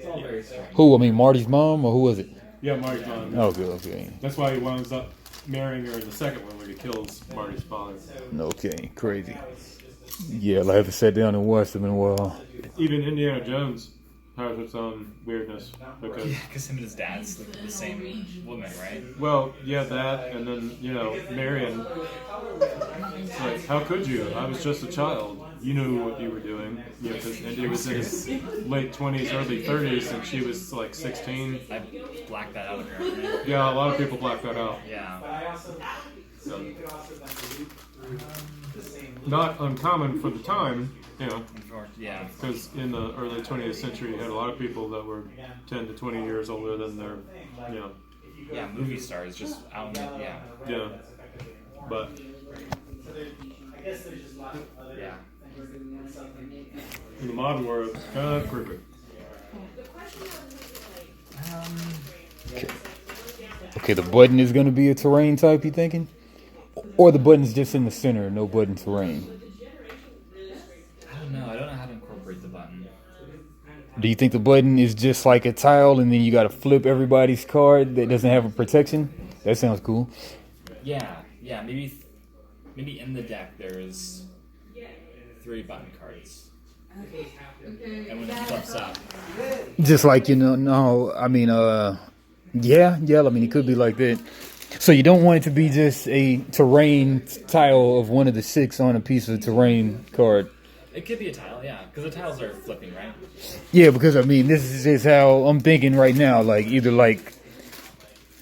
It's all very strange. Who? I mean, Marty's mom, or who was it? yeah, Marty's mom. Okay. That's why he winds up marrying her in the second one when he kills Marty's father. Okay, crazy. Yeah, I haven't sat down and watched them in a while. Even Indiana Jones has its own weirdness because. Yeah, because him and his dad's the same woman, right? Well, yeah, that, and then, Marion. It's like, how could you? I was just a child. You knew what you were doing. Yeah, because Indy was in his late 20s, early 30s, and she was like 16. I blacked that out apparently. Yeah, a lot of people black that out. Yeah. So, not uncommon for the time, Yeah. because in the early 20th century, you had a lot of people that were 10 to 20 years older than their, Yeah, movie stars just out. Yeah. Yeah. But Yeah. in the modern world, it's kind of creepy. Okay, the button is gonna be a terrain type. You thinking? Or the button's just in the center, no button terrain. I don't know. I don't know how to incorporate the button. Do you think the button is just like a tile and then you gotta flip everybody's card that doesn't have a protection? That sounds cool. Yeah. Maybe in the deck there's 3 button cards. And when it flips up. Just like, yeah, I mean, it could be like that. So you don't want it to be just a terrain tile of one of the 6 on a piece of terrain card. It could be a tile, yeah, because the tiles are flipping, right? Yeah, because I mean, this is just how I'm thinking right now. Like either like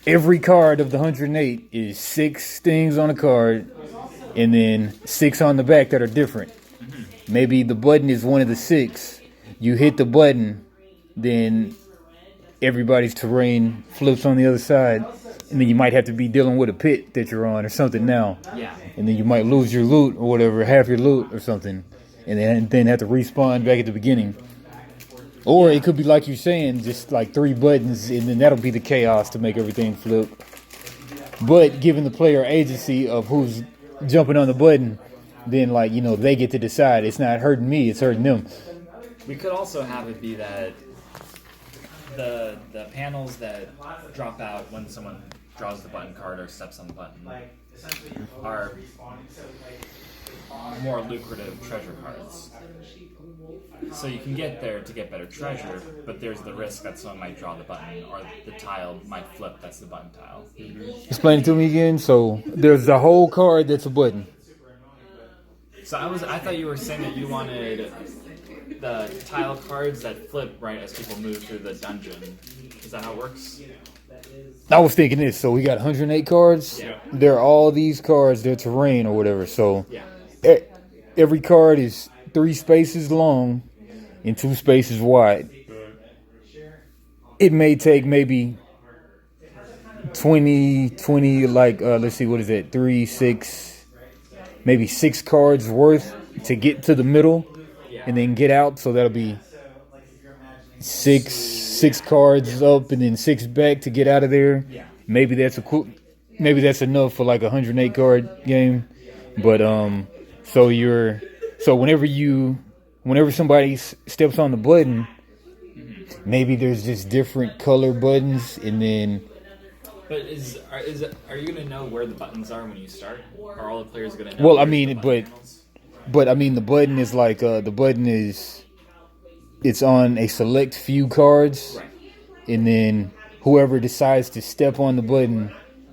every card of the 108 is 6 things on a card, and then 6 on the back that are different. Maybe the button is one of the 6. You hit the button, then everybody's terrain flips on the other side, and then you might have to be dealing with a pit that you're on or something now. Yeah. And then you might lose your loot or whatever, half your loot or something, and then have to respawn back at the beginning. Or it could be like you're saying, just like 3 buttons, and then that'll be the chaos to make everything flip. But giving the player agency of who's jumping on the button, then like, you know, they get to decide. It's not hurting me, it's hurting them. We could also have it be that the panels that drop out when someone draws the button card or steps on the button are more lucrative treasure cards. So you can get there to get better treasure, but there's the risk that someone might draw the button or the tile might flip. That's the button tile. Explain it to me again. So there's a whole card that's a button. So I thought you were saying that you wanted the tile cards that flip right as people move through the dungeon. Is that how it works? I was thinking this. So we got 108 cards. Yeah. They're all these cards. They're terrain or whatever. So Yeah. every card is 3 spaces long and 2 spaces wide. It may take maybe 20 like, let's see, what is that? 3, 6, maybe 6 cards worth to get to the middle and then get out. So that'll be 6 cards up and then 6 back to get out of there. Maybe that's maybe that's enough for like a 108 card game. But so whenever somebody steps on the button, maybe there's just different color buttons, and then. But are you gonna know where the buttons are when you start? Are all the players gonna know? Well, I mean, but I mean, the button is like it's on a select few cards, Right. and then whoever decides to step on the button,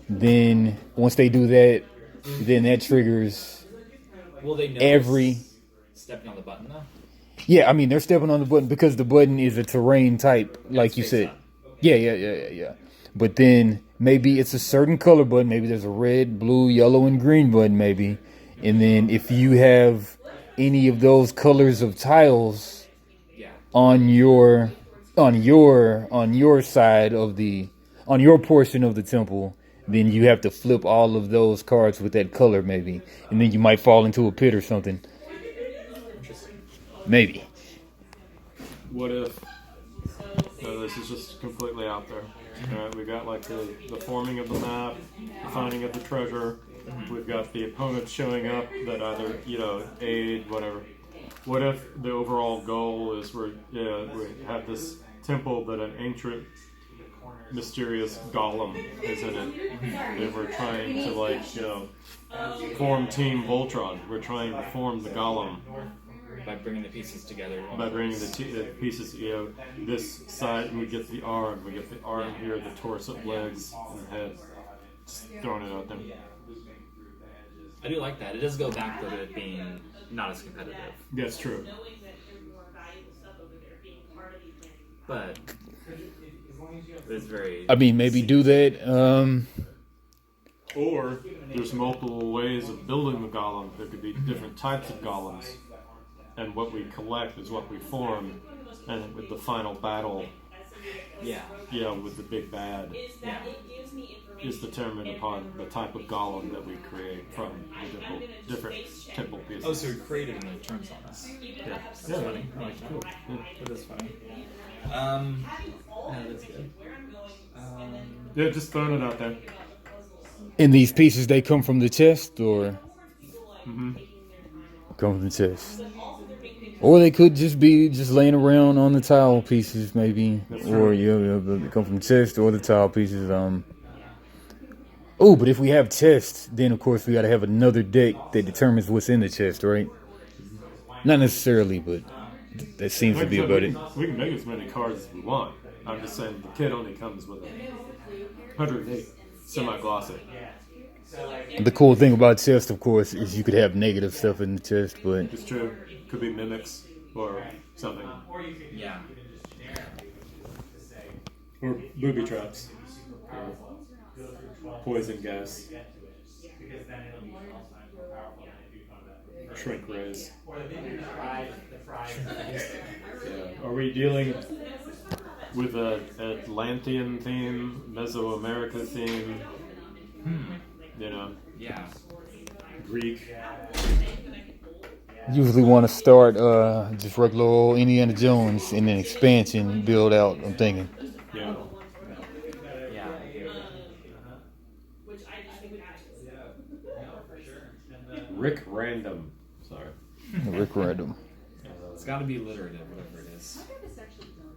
then once they do that, then that triggers. Will they know every stepping on the button though? Yeah, I mean, they're stepping on the button because the button is a terrain type, like you said. Up. Yeah. But then maybe it's a certain color button. Maybe there's a red, blue, yellow, and green button, maybe. And then if you have any of those colors of tiles on your side of on your portion of the temple, then you have to flip all of those cards with that color, maybe. And then you might fall into a pit or something. Maybe. What if this is just completely out there? We got like the forming of the map, the finding of the treasure. We've got the opponents showing up that either aid, whatever. What if the overall goal is we have this temple that an ancient, mysterious golem is in it, and we're trying to form Team Voltron. We're trying to form the golem. By bringing the pieces together. By bringing the pieces, this side we get the arm here, the torso, legs, and the head. Just throwing it out there. I do like that. It does go back to it being not as competitive. That's true. But it's very. I mean, maybe do that. Or there's multiple ways of building the golem. There could be different types of golems. And what we collect is what we form, and with the final battle, with the big bad, is determined upon the type of golem that we create from the different temple pieces. Oh, so we created in the terms on this. Yeah. That's funny. I like that. Cool. That is funny. That's good. Yeah, just throwing it out there. And these pieces, they come from the chest, or come from the chest, or they could just be laying around on the tile pieces, maybe, or they come from the chest or the tile pieces. But if we have chests, then of course we got to have another deck that determines what's in the chest, right? Not necessarily, but that seems to be about it. We can make as many cards as we want. I'm just saying the kit only comes with 108 semi-glossy. The cool thing about chest, of course, is you could have negative stuff in the chest, but It's true. Could be mimics or something. Yeah. Or booby traps. poison gas. Shrink rays. Yeah. Are we dealing with an Atlantean theme, Mesoamerica theme? You know? Yeah. Greek. Usually want to start just regular old Indiana Jones and then expansion build out. I'm thinking. Yeah. Yeah. Rick Random. Sorry. Rick Random. It's got to be alliterative, whatever it is.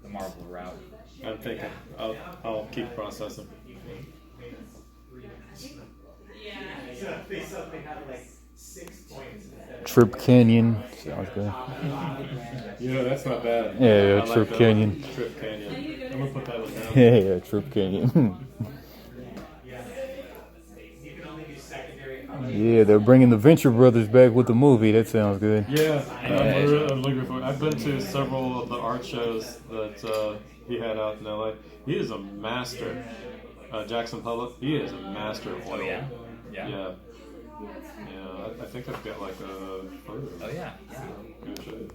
The Marvel route. I'm thinking. I'll keep processing. Trip Canyon. Sounds good. You know, that's not bad. Yeah, I like Trip that Canyon. one. Trip Canyon. I'm gonna put that one down. Yeah, Trip Canyon. Yeah, they're bringing the Venture Brothers back with the movie. That sounds good. Yeah, I'm looking forward. I've been to several of the art shows that he had out in LA. He is a master. Jackson Public. He is a master of oil. Yeah. Yeah. I think I've got like a photo. Oh yeah. Can I show you?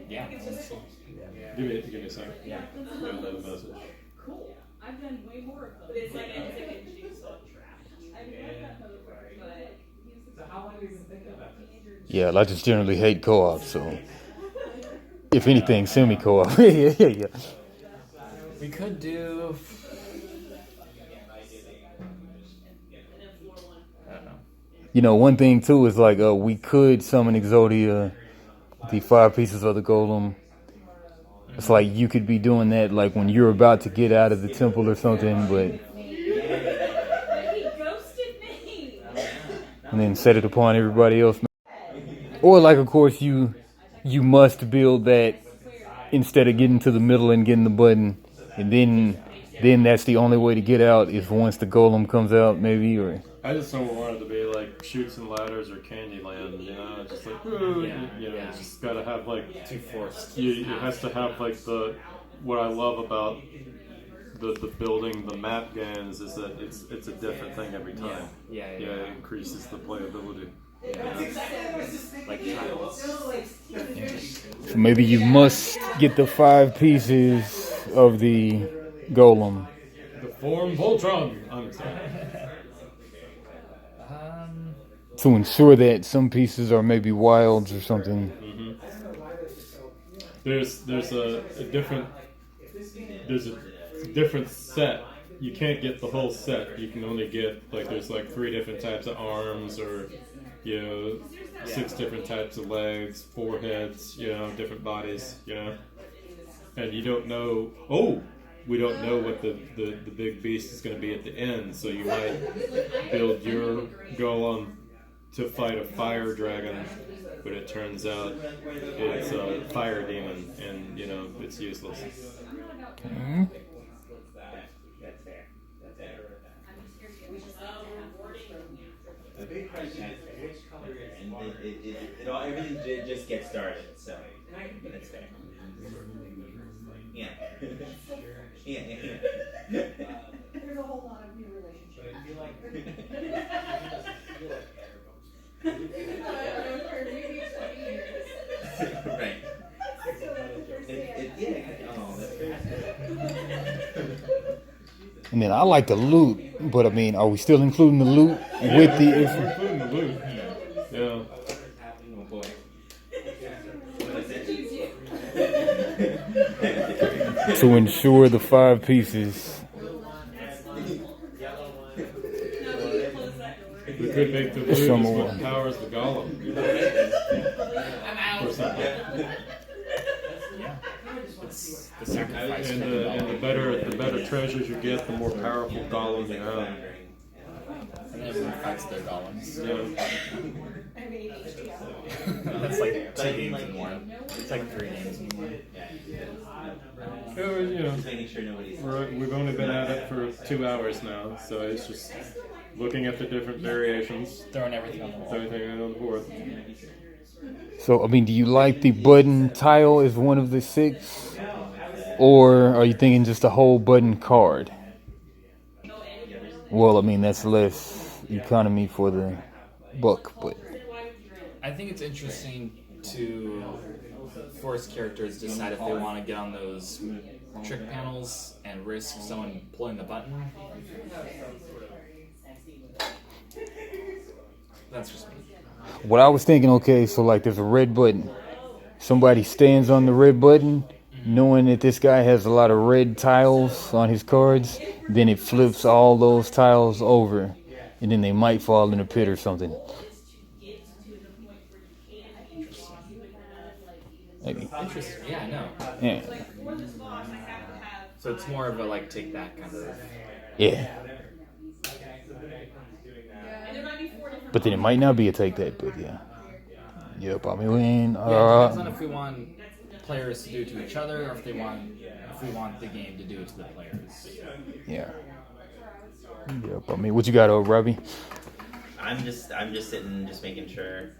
Yeah. Give me a second. Yeah. Give me that message. Cool. I've done way more of those. It's like a jigsaw trap. I've done that before, but So how long have you been thinking about this? Yeah, I just generally hate co-op, so if anything, semi-co-op. Yeah. We could do. I don't know. You know, one thing too is like we could summon Exodia, the 5 pieces of the golem. It's like you could be doing that like when you're about to get out of the temple or something, but he ghosted me. and then set it upon everybody else. Or like, of course, you must build that instead of getting to the middle and getting the button, and then that's the only way to get out is once the golem comes out, maybe. Or I just don't want it to be like Chutes and Ladders or Candyland, you know, just like, ooh, you know, it's just gotta have like, Too forced. it has to have like what I love about the building, the map games is that it's a different thing every time. Yeah. It increases the playability. Like tiles. so maybe you must get the 5 pieces of the golem. The form Voltron. I'm sorry. To ensure that some pieces are maybe wilds or something. There's a different set. You can't get the whole set. You can only get there's 3 different types of arms, or 6 different types of legs, 4 heads, different bodies, and you don't know. We don't know what the big beast is going to be at the end, so you might build your golem to fight a fire dragon, but it turns out it's a fire demon, and it's useless. Mm-hmm. The big question is which color is everything just gets started, so that's fair. Yeah. Yeah. There's a whole lot of new relationships. Right. And then I like the loot, but I mean, are we still including the loot with the? Including the loot. Yeah. Oh boy. To ensure the 5 pieces. We could make the loot is what powers the golem. Or something. The sacrifice. And the better treasures you get, the more powerful golem you have. And everyone fights their golems. Yeah. That's like 2 games in one. It's like 3 games in one. Just making sure nobody's. We've only been at it for 2 hours now, so it's just looking at the different variations, Throwing everything on the wall. everything on the board. So I mean, do you like the button tile as one of the 6, or are you thinking just a whole button card? Well, I mean, that's less economy for the buck, but I think it's interesting to force characters to decide if they want to get on those trick panels and risk someone pulling the button. That's just me. what I was thinking, okay, so like there's a red button. Somebody stands on the red button, knowing that this guy has a lot of red tiles on his cards, then it flips all those tiles over, and then they might fall in a pit or something. Maybe. Interesting. Yeah, I know. Yeah. So it's more of a like take that kind of. Yeah. But then it might not be a take that, but yeah. Yep, I mean, we ain't, Yeah, it depends on if we want players to do it to each other, or if we want the game to do it to the players. yeah. Yep, I mean, what you got, Robbie? I'm just sitting, just making sure,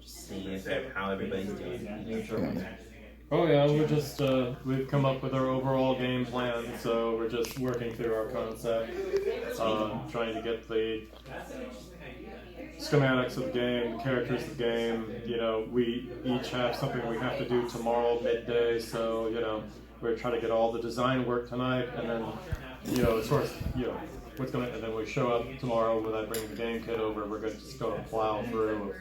just seeing how everybody's doing. Oh yeah, we're just we've come up with our overall game plan, so we're just working through our concept, trying to get the schematics of the game, the characters of the game. You know, we each have something we have to do tomorrow midday, so you know we're trying to get all the design work tonight, and then you know as far as what's gonna, and then we show up tomorrow when I bring the game kit over. We're just gonna plow through with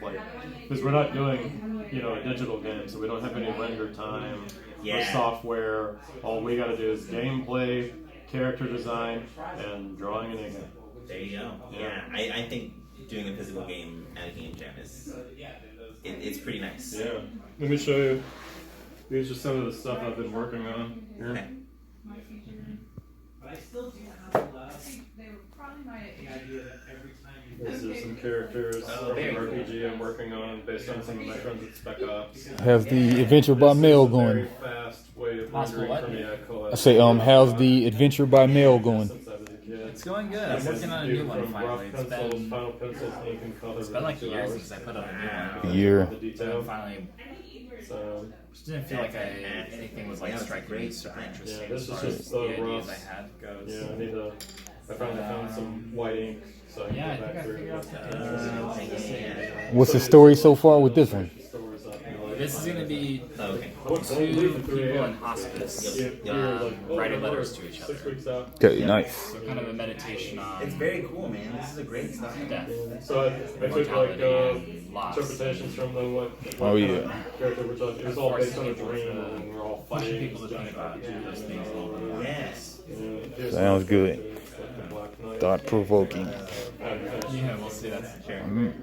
because we're not doing a digital game, so we don't have any render time or software. All we got to do is gameplay, character design, and drawing and inking. There you go. Yeah, I think doing a physical game at a game jam it's pretty nice. Yeah. Let me show you. These are some of the stuff I've been working on here. Okay. But I still do have less. They were probably my idea that every time you These are some characters from an RPG I'm working on based on some of my friends at Spec Ops. How's the adventure by mail going? Very fast way of rendering for me. I say, how's the adventure by mail going? It's going good. I'm working on a new one finally. It's been like a year since I put up a new one. A year. So finally, just didn't feel like anything was like striking me super interesting. Yeah, this as is far just as the the ideas rough. I had goes. Yeah, I finally found some white ink, so I can Yeah, go I back think I through. figured out that. What's the story so far with this one? This is going to be two people in hospice writing letters to each other. Okay, nice. So kind of a meditation on. It's very cool, man. This is a great stuff. Death. So I took like interpretations from them. What character we're talking. It was all based on a dream, and we're all fighting. People to think about those things a little bit. Yes. Sounds good. Thought-provoking. Yeah, we'll see. That's the chair. And then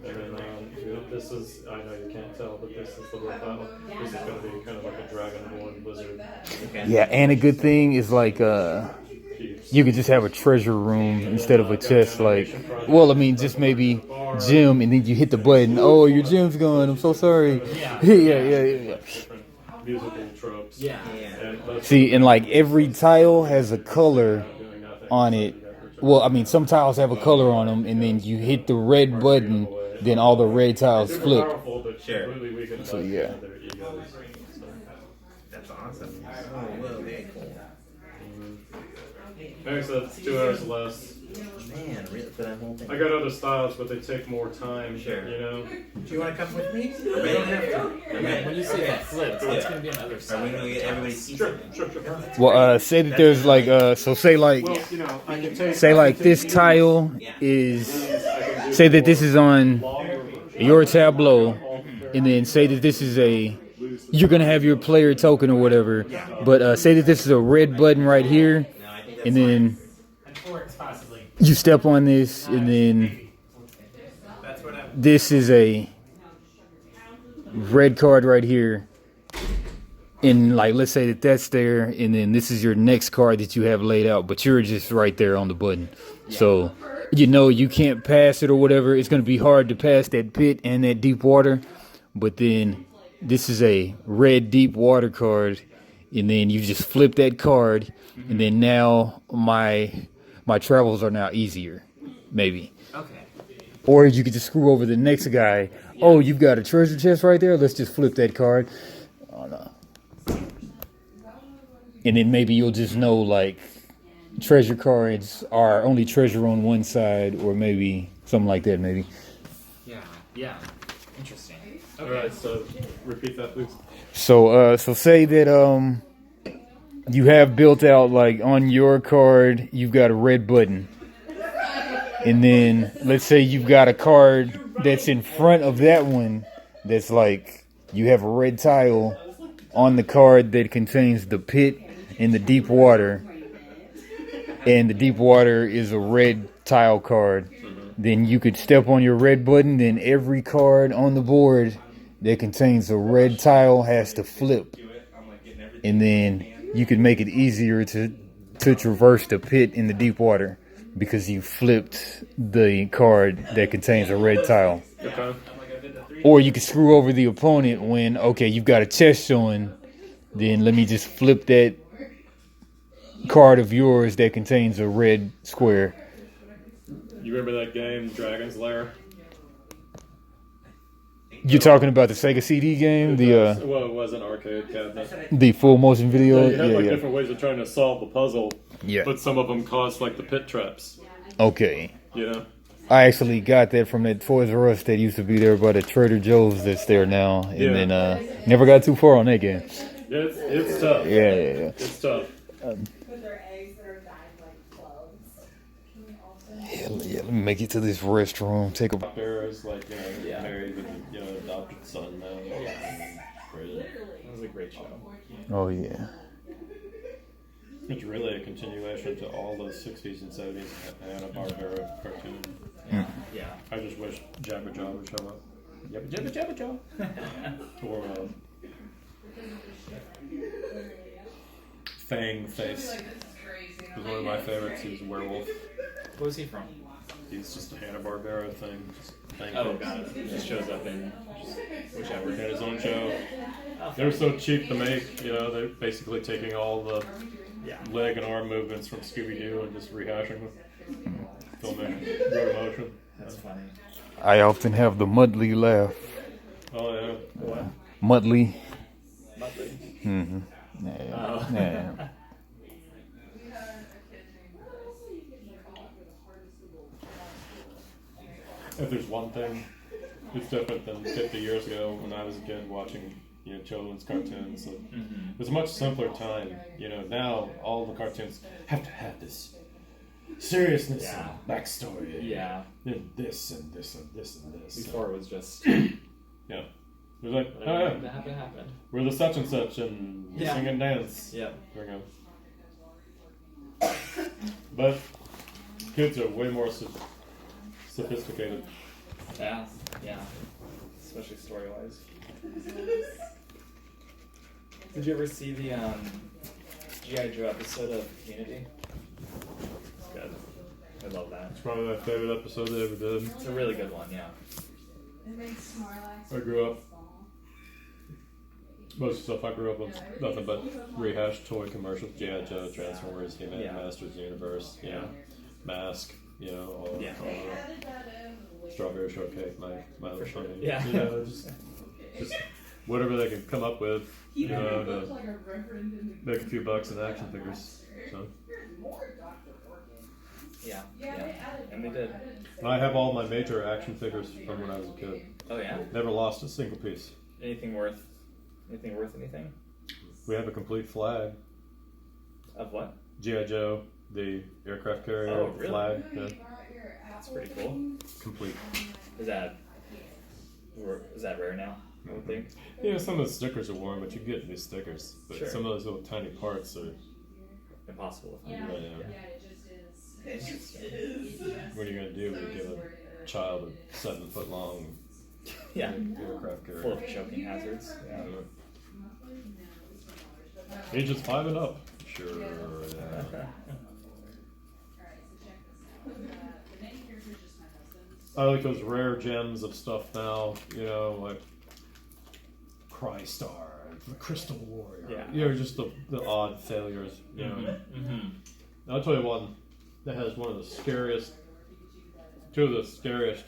this is, I know you can't tell, but this is the robot. This is going to be kind of like a dragonborn lizard. Okay. Yeah, and a good thing is like you could just have a treasure room instead of a chest. Like, well, I mean, just maybe gym, and then you hit the button. Oh, your gym's gone. I'm so sorry. Yeah. Musical tropes. Yeah. See, and like every tile has a color on it. Well, I mean, some tiles have a color on them, and then you hit the red button, then all the red tiles flip. Sure. So yeah. That's awesome. Oh, whoa, very cool. Alright, so that's 2 hours less. Man, really, for that whole thing. I got other styles, but they take more time. Sure. You know. Do you want to come with me? You don't have to. Okay. When you say that flips, that's going to be another Are side. we going to get everybody see something? Sure. Well, say that there's like so say like I can take. say like this tile is say that this is on your tableau, and then say that this is you're gonna have your player token or whatever, but say that this is a red button right here, and then you step on this, and then this is a red card right here, and like let's say that that's there, and then this is your next card that you have laid out, but you're just right there on the button. So you know you can't pass it or whatever. It's gonna be hard to pass that pit and that deep water, but then this is a red deep water card, and then you just flip that card, and then now my travels are now easier, maybe. Okay. Or you could just screw over the next guy. Oh, you've got a treasure chest right there. Let's just flip that card. Oh no. And then maybe you'll just know like treasure cards are only treasure on one side, or maybe something like that. Maybe. Yeah. Interesting. All right, so repeat that, please. So say that you have built out, like, on your card you've got a red button, and then let's say you've got a card that's in front of that one that's like you have a red tile on the card that contains the pit and the deep water, and the deep water is a red tile card. Then you could step on your red button, then every card on the board that contains a red tile has to flip, and then you could make it easier to traverse the pit in the deep water because you flipped the card that contains a red tile. Okay. Or you could screw over the opponent when, okay, you've got a chest showing, then let me just flip that card of yours that contains a red square. You remember that game, Dragon's Lair? You're talking about the Sega CD game, Well, it was an arcade cabinet. the full motion video. You had different ways of trying to solve the puzzle. Yeah. But some of them caused like the pit traps. Okay. You know. I actually got that from that Toys R Us that used to be there by the Trader Joe's that's there now, and then never got too far on that game. It's tough. Yeah. It's tough. Yeah, let me make it to this restroom. Take a. Barrow's like married with adopted son now. That was a great show. Oh yeah. It's really a continuation to all the 60s and 70s Hanna-Barbera cartoon. Yeah. I just wish Jabberjaw would show up. Jabberjaw. Or Fang Face was one of my favorites. He was a werewolf. What was he from? He's just a Hanna-Barbera thing. Oh, got it. Just shows up in whichever. He had his own show. They were so cheap to make, they're basically taking all the leg and arm movements from Scooby-Doo and just rehashing them. Filming real motion. That's funny. I often have the Mudley laugh. Oh, yeah. What? Mudley. Mudley? Mm-hmm. Yeah. If there's one thing that's different than 50 years ago when I was a kid watching, children's cartoons, it was a much simpler time. Now all the cartoons have to have this seriousness and backstory. Yeah. And this and this and this and this. Before it was just. Yeah. It was like, that happened. We're the such and such and we sing and dance. Yeah. There we go. But kids are way more sophisticated. Yeah. Especially story-wise. Did you ever see the G.I. Joe episode of Unity? It's good. I love that. It's probably my favorite episode they ever did. It's a really good one, yeah. I grew up. Most of the stuff I grew up with, nothing but rehashed toy commercials. G.I. Joe, Transformers, He-Man, Masters of the Universe, Mask, all Strawberry Shortcake, my little pony. Yeah. Just whatever they can come up with, to make a few bucks in action figures. So. Yeah, and they did. I have all my major action figures from when I was a kid. Oh yeah? Never lost a single piece. Anything worth anything? We have a complete flag. Of what? G.I. Joe, the aircraft carrier, Oh, really? flag. Yeah. That's pretty cool. Complete. Is that rare now, I would think? Yeah, some of the stickers are worn, but you get new stickers. But Sure. some of those little tiny parts are Impossible to find. What are you going to do when you give a child a 7-foot long aircraft carrier? Full of choking hazards. Yeah. Ages 5 and up. Sure. Yeah. I like those rare gems of stuff now, like Crystar, the Crystal Warrior. Yeah. Just the odd failures, I'll tell you one that has one of the scariest, two of the scariest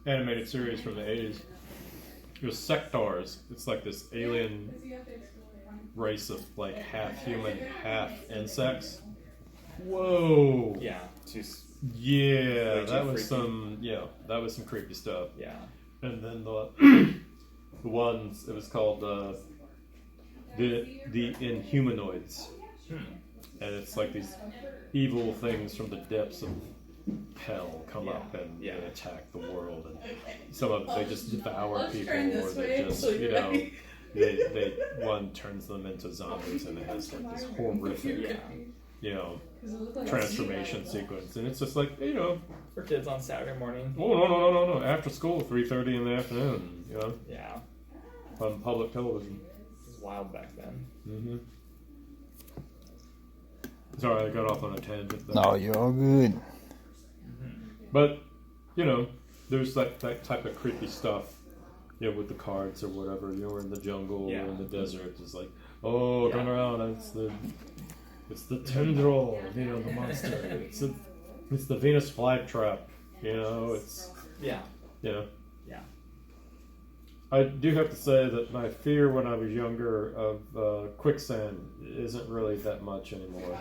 animated series from the 80s. It was Sectars. It's like this alien race of like half human, half insects. Whoa. Yeah. Yeah, Way that too was freaky. that was some creepy stuff. Yeah. And then the ones, it was called the Inhumanoids. And it's like these evil things from the depths of hell come up and they attack the world, and some of them they just devour people, or they just they one turns them into zombies, and it has like this horrific transformation sequence, and it's just like for kids on Saturday morning. Oh no! After school, 3:30 in the afternoon. Yeah. On public television. It was wild back then. Mm-hmm. Sorry, I got off on a tangent there. No, you're all good. But, there's that type of creepy stuff, with the cards or whatever. We're in the jungle or in the desert. It's like, turn around. It's the tendril, the monster. It's the Venus flytrap. It's I do have to say that my fear when I was younger of quicksand isn't really that much anymore.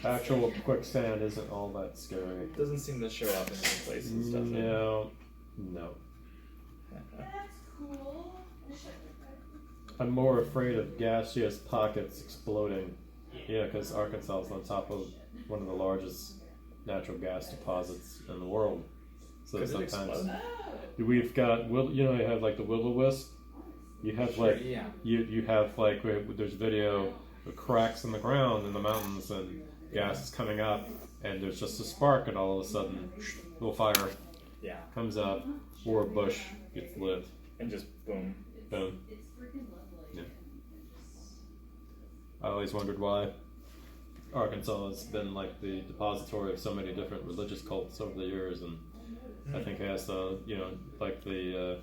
Actual quicksand isn't all that scary. It doesn't seem to show up in any places, does it? No. I'm more afraid of gaseous pockets exploding. Yeah, because Arkansas is on top of one of the largest natural gas deposits in the world. So sometimes we've got, you have like the will-o-wisp. You have like you have like there's video of cracks in the ground in the mountains, and gas is coming up, and there's just a spark, and all of a sudden, little fire comes up, or a bush gets lit, and just boom. Yeah. I always wondered why Arkansas has been like the depository of so many different religious cults over the years, and I think it has like the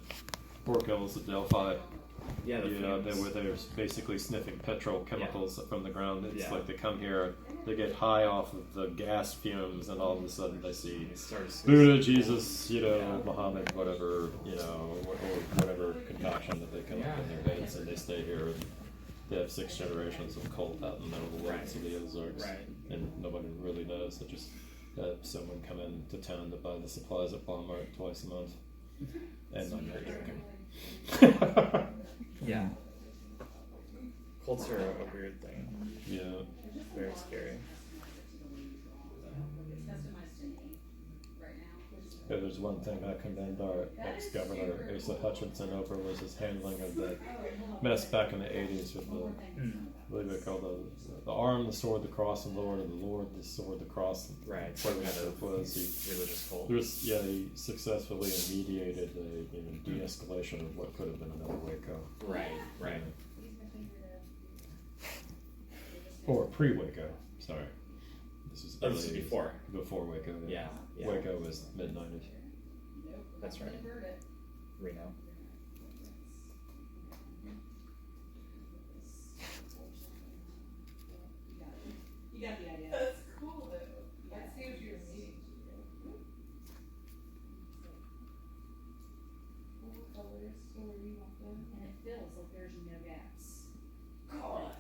Fort Hills of Delphi. Yeah, where they're basically sniffing petrochemicals from the ground. It's like they come here, they get high off of the gas fumes, and all of a sudden they see Buddha, Jesus, Muhammad, whatever, or whatever concoction that they come up in their heads, and they stay here. And they have 6 generations of cult out in the middle of the woods of the Ozarks, and nobody really knows. They just have someone come into town to buy the supplies at Walmart twice a month, and I'm not joking. Yeah. Cults are a weird thing. Yeah. Very scary. Yeah, there's one thing I commend our ex-governor Asa Hutchinson over was his handling of the mess back in the 80s with the, I believe they called the arm, the sword, the cross, and Lord, and the Lord, the sword, the cross. Right. Whatever it was. Religious cult. He successfully mediated a de-escalation of what could have been another Waco. Right. Or pre-Waco, sorry. This is before. Before Waco. Yeah. Waco was mid-90s. That's right. Reno. You got the idea. That's cool though. Let's see what you're meeting. What colors? So where you want them? And it feels like there's no gaps. God.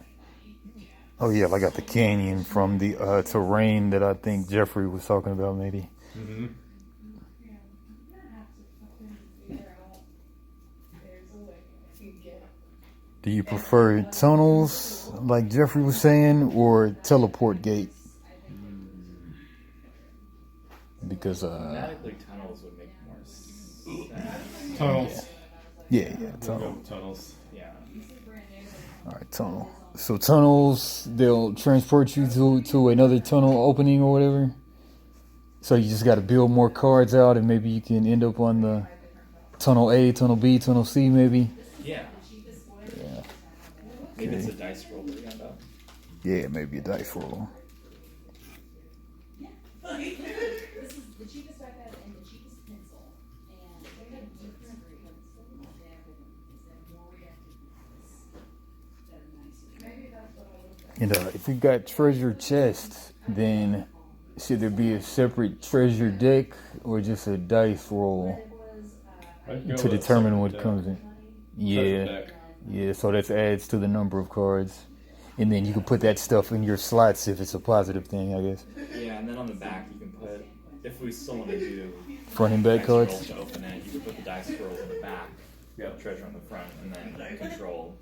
Oh yeah, I got the canyon from the terrain that I think Jeffrey was talking about, maybe. Mm-hmm. Do you prefer tunnels, like Jeffrey was saying, or teleport gate? Because Thematically, tunnels would make more sense. Tunnels. Yeah, tunnel. Tunnels. Yeah. All right, tunnel. So tunnels, they'll transport you to another tunnel opening or whatever. So you just got to build more cards out, and maybe you can end up on the tunnel A, tunnel B, tunnel C, maybe. Yeah. Maybe it's a dice roll that you end up. Yeah, maybe a dice roll. This is the cheapest iPad and the cheapest pencil. And they have different And if you got treasure chests, then should there be a separate treasure deck or just a dice roll to determine what comes in? Yeah, so that adds to the number of cards. And then you can put that stuff in your slots if it's a positive thing, I guess. Yeah, and then on the back you can put, if we still want to do Front and back dice cards? rolls to open it, you can put the dice rolls on the back, treasure on the front, and then control.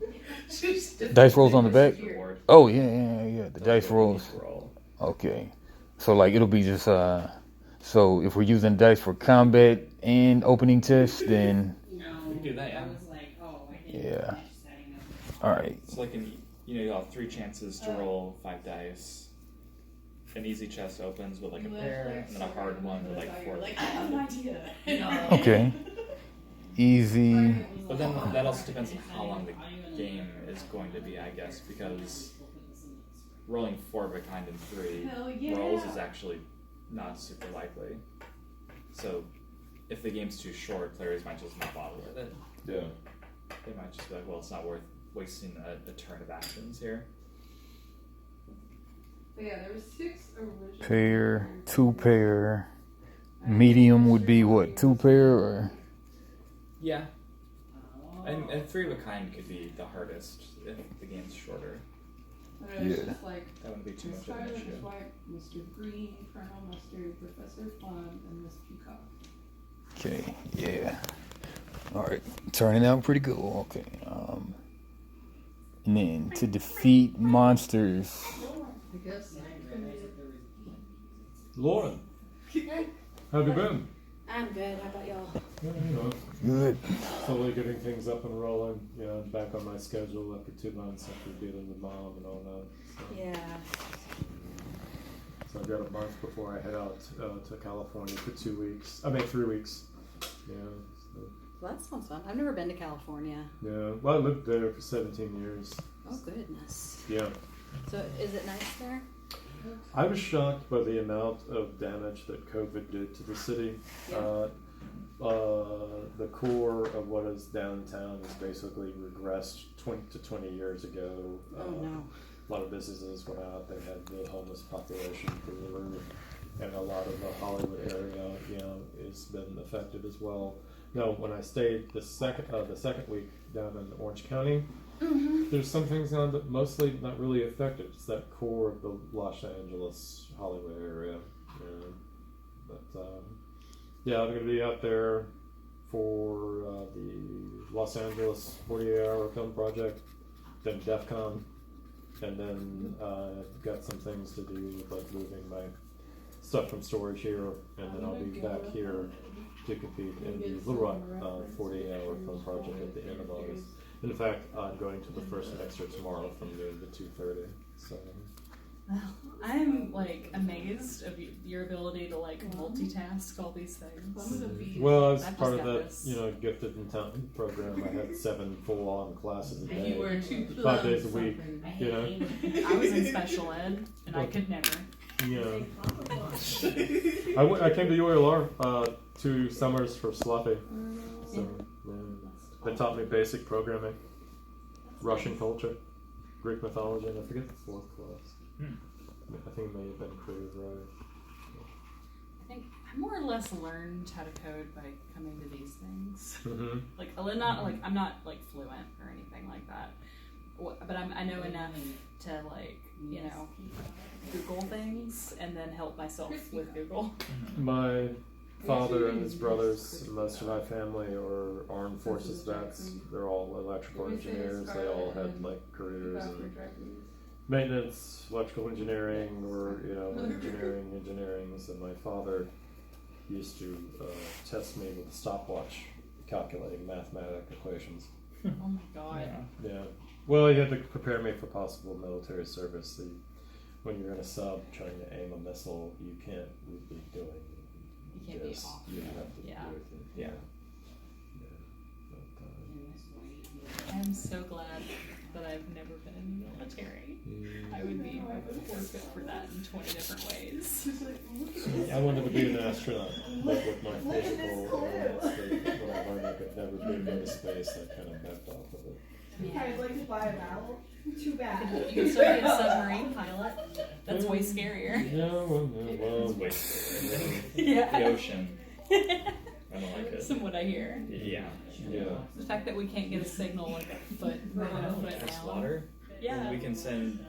Dice rolls on the back? The board. Oh, yeah. The dice rolls. Roll. Okay. So, like, it'll be just, so if we're using dice for combat and opening tests, then, We can do that, yeah. yeah. All right. So like you'll have 3 chances to roll 5 dice. An easy chest opens with like a pair, and then a hard one with like 4. Okay. Easy. But then that also depends on how long the game is going to be, I guess, because rolling 4 of a kind in 3 rolls is actually not super likely. So if the game's too short, players might just not bother with it. Yeah. They might just be like, well, it's not worth wasting a turn of actions here. But yeah, there was 6 original. Pair, 2 pair. Medium would be what? 2 pair or? Yeah. And 3 of a kind could be the hardest if the game's shorter. And it was just like That wouldn't be too Miss much of Scarlet, an Miss issue. White, Mr. Green, Colonel Mustard, Professor Plum, and Miss Peacock. Okay, yeah. All right, turning out pretty good. Okay. And then to defeat monsters. I guess. Lauren, how have you been? I'm good. How about y'all? Yeah, you know, Good. slowly getting things up and rolling. You know, back on my schedule after 2 months after dealing with mom and all that. So, Yeah. so I've got a month before I head out to California for 2 weeks. I mean 3 weeks. Yeah. So, Well, that sounds fun. I've never been to California. yeah. Well, I lived there for 17 years. Oh, goodness. Yeah. So, is it nice there? I was shocked by the amount of damage that COVID did to the city. Yeah. The core of what is downtown is basically regressed 20 years ago. Oh, no. A lot of businesses went out. They had the homeless population through the roof, and a lot of the Hollywood area, has been affected as well. Now, when I stayed the second week down in Orange County, there's some things on, but mostly not really affected. It's that core of the Los Angeles, Hollywood area. But yeah, I'm going to be out there for the Los Angeles 48-hour film project, then DEF CON, and then I've got some things to do with like moving my stuff from storage here, and then I'll be back here to compete in the Little Rock 48-hour film project at the end of August. In fact, I'm going to the first mixer tomorrow from noon to 2:30. So. Well, I'm like amazed of your ability to like multitask all these things. Well, as I've part just of got that, this. gifted in town program, I had 7 full-on classes a And you day, were 2 5 days a plus week. something. I was in special ed and I could never. Yeah. I came to ULR 2 summers for Sloppy. So, yeah. They taught me basic programming, Russian culture, Greek mythology, and I forget the 4th class. I think it may have been creative writing. I think I more or less learned how to code by coming to these things. Mm-hmm. Like I'm not like fluent or anything like that, but I know enough to like Google things and then help myself with Google. My father and his brothers, and most of my family are armed forces vets. They're all electrical engineers. They all had like careers in maintenance, electrical engineering, or engineering. So my father used to test me with a stopwatch, calculating mathematic equations. Oh my god. Yeah. Well, he had to prepare me for possible military service. When you're in a sub trying to aim a missile, you can't be doing. You can't be off. You have to Yeah. do it. Yeah. I'm so glad that I've never been in the military. I would forfeit for that in 20 different ways. I wanted to be an astronaut, but with my physical ailments, when I learned I could never go to space, I kind of backed off of it. Yeah. like to buy a vowel? Too bad. You can still be a submarine pilot. That's way scarier. Yeah, well, It's way scarier. Yeah. The ocean. I don't like it. From what I hear. Yeah. yeah. The fact that we can't get a signal like a foot, more than a foot There's down. water. Yeah. We can send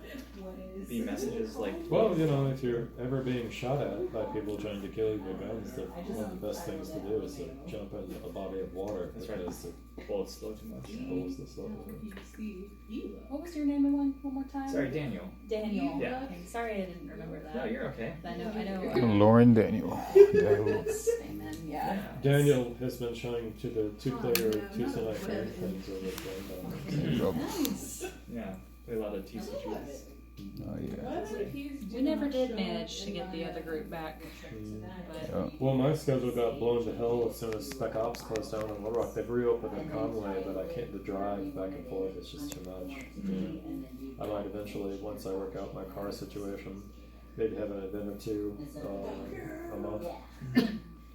the messages like. Well, you know, if you're ever being shot at by people trying to kill you with guns, one of the best things to do is to jump into a body of water. That's right. Because the Bullets slow too much. bullets the slow. What was your name one more time? Sorry, Daniel. Daniel. Yeah. Okay, sorry, I didn't remember that. No, you're okay. I know. Lauren Daniel. Amen. Yeah. Daniel has been showing to the two-player Tuesday night game things over There you go. Nice. Yeah, play a lot of TCGs. Oh yeah. We never did manage to get the other group back. But Well, my schedule got blown to hell as soon as Spec Ops closed down in Little Rock. They've reopened in Conway, but I can't drive back and forth. It's just too much. I might eventually, once I work out my car situation, maybe have an event or two a month.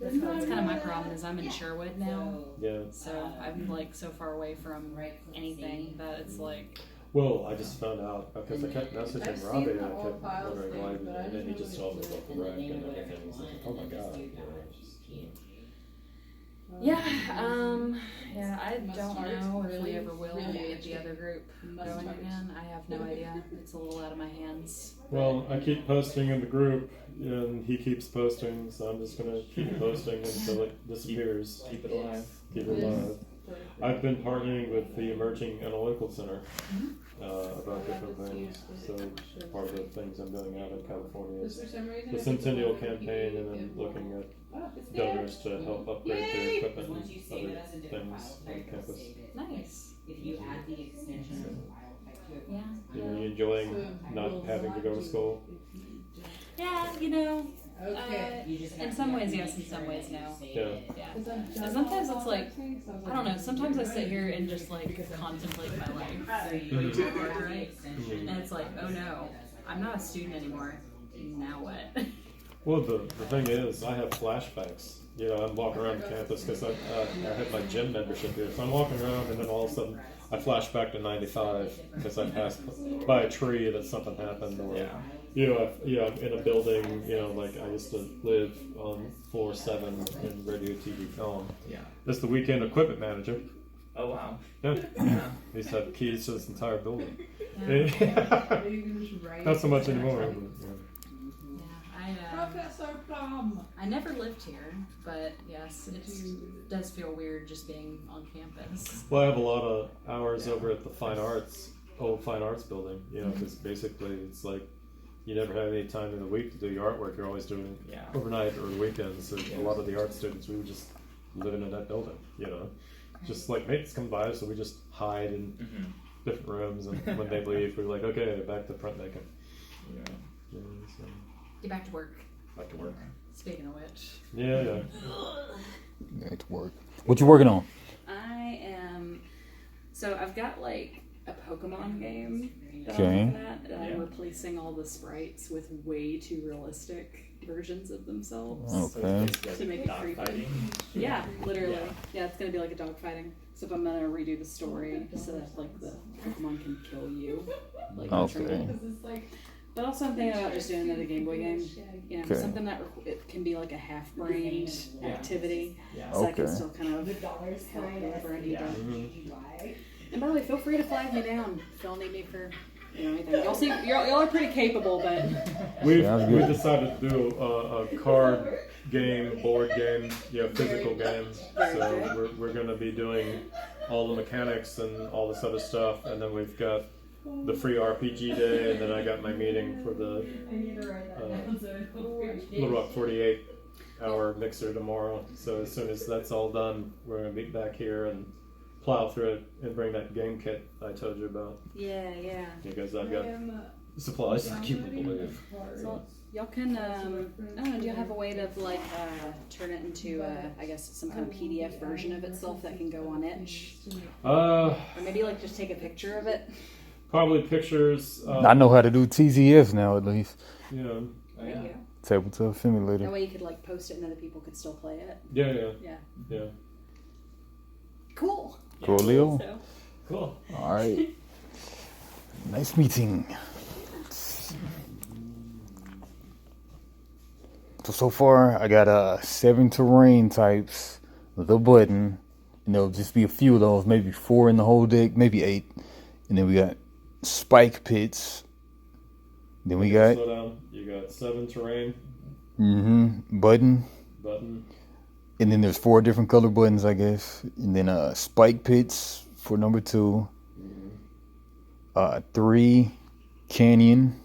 that's kind of my problem is I'm in Sherwood now. Yeah. So I'm like so far away from anything that it's like. Well, I just found out because I kept messaging Robbie and I kept wondering why, and then he just told me about the wreck and everything. He's like, oh my god. You know, it's just, Yeah, I don't know if we ever will get the other group going again. I have no idea. It's a little out of my hands. Well, I keep posting in the group, and he keeps posting, so I'm just gonna keep posting until it disappears. Keep it alive. Keep it alive. I've been partnering with the Emerging Analytical Center about different things. So part of the things I'm doing out in California is the Centennial campaign, and then looking at donors to help upgrade their equipment and other things on campus. Nice. Yeah. You enjoying not having to go to school? Yeah, in some ways yes, in some ways no. Yeah. And sometimes it's like, I don't know, sometimes I sit here and just like contemplate my life way too hard, right? And it's like, oh no, I'm not a student anymore. Now what? Well, the thing is, I have flashbacks. I'm walking around campus because I had my gym membership here. So I'm walking around and then all of a sudden I flash back to 95 because I passed by a tree that something happened. Or, I'm in a building, like I used to live on floor 7 in radio, TV, film. Yeah. That's the weekend equipment manager. Oh, wow. Yeah. I used to have keys to this entire building. Not so much anymore. But, I never lived here, but yes, it does feel weird just being on campus. Well, I have a lot of hours over at the old fine arts building, because basically it's like you never have any time in the week to do your artwork. You're always doing it overnight or the weekends. So a lot of the art students, we were just living in that building, just like mates come by, so we just hide in different rooms, and when they leave, we're like, okay, back to printmaking. So. Get back to work. Back to work. Speaking of which. Yeah. Back to work. What you working on? I am. So I've got like a Pokemon game that Okay. I'm looking at. I'm replacing all the sprites with way too realistic versions of themselves. Okay. To make it creepy. Yeah, literally. Yeah, it's gonna be like a dog fighting. So if I'm gonna redo the story so that like the Pokemon can kill you. Like Okay. But also I'm thinking about just doing another Game Boy game. Okay. Something that it can be like a half-brained activity. Yeah. So I can Okay. still kind of help wherever I need to. And by the way, feel free to flag me down if y'all need me for anything. Y'all are pretty capable, but We Sounds good. decided to do a card game, board game, physical game. So we're going to be doing all the mechanics and all this other stuff, and then we've got the free RPG day, and then I got my meeting for the Little Rock 48-hour mixer tomorrow. So as soon as that's all done, we're going to meet back here and plow through it and bring that game kit I told you about. yeah. Because I've got supplies I can't believe. So y'all can, I don't know, do you have a way to like turn it into, I guess, some kind of PDF version of itself that can go on itch? Or maybe like just take a picture of it? Probably pictures. I know how to do TZS now, at least. There you go. Tabletop simulator. That way you could like post it and other people could still play it. Yeah. Cool. Cool, Leo. So, Cool. All right. Nice meeting. So far, I got 7 terrain types with a button. There'll just be a few of those, maybe 4 in the whole deck, maybe 8. And then we got spike pits. Then we got Slow down. You got 7 terrain. Button. Button. And then there's 4 different color buttons, I guess. And then spike pits for number 2. 3 canyon.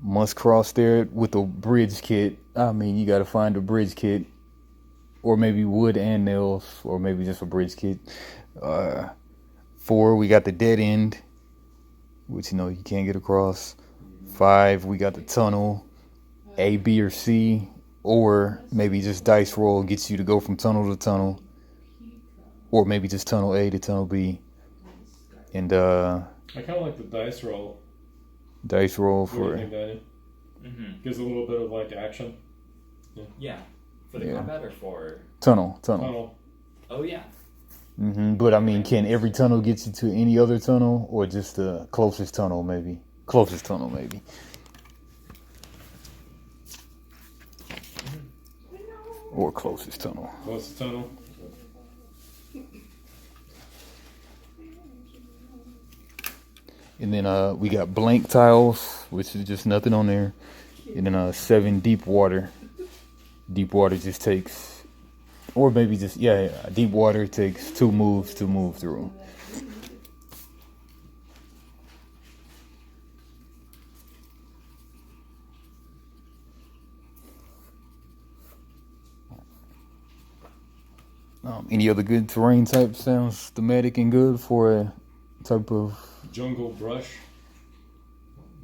Must cross there with a bridge kit. I mean, you gotta find a bridge kit. Or maybe wood and nails. Or maybe just a bridge kit. 4, we got the dead end. Which, you can't get across. 5, we got the tunnel. A, B, or C. Or maybe just dice roll gets you to go from tunnel to tunnel. Or maybe just tunnel A to tunnel B. And I kind of like the dice roll. Dice roll What do you think, Daniel? Gives a little bit of like action. Yeah. For the combat or for tunnel. Oh yeah. But I mean, can every tunnel get you to any other tunnel, or just the closest tunnel maybe? Closest tunnel maybe. Or closest tunnel. Closest tunnel. And then we got blank tiles, which is just nothing on there. And then 7 deep water. Deep water just takes, or maybe just deep water takes 2 moves to move through. Any other good terrain type sounds thematic and good for a type of jungle brush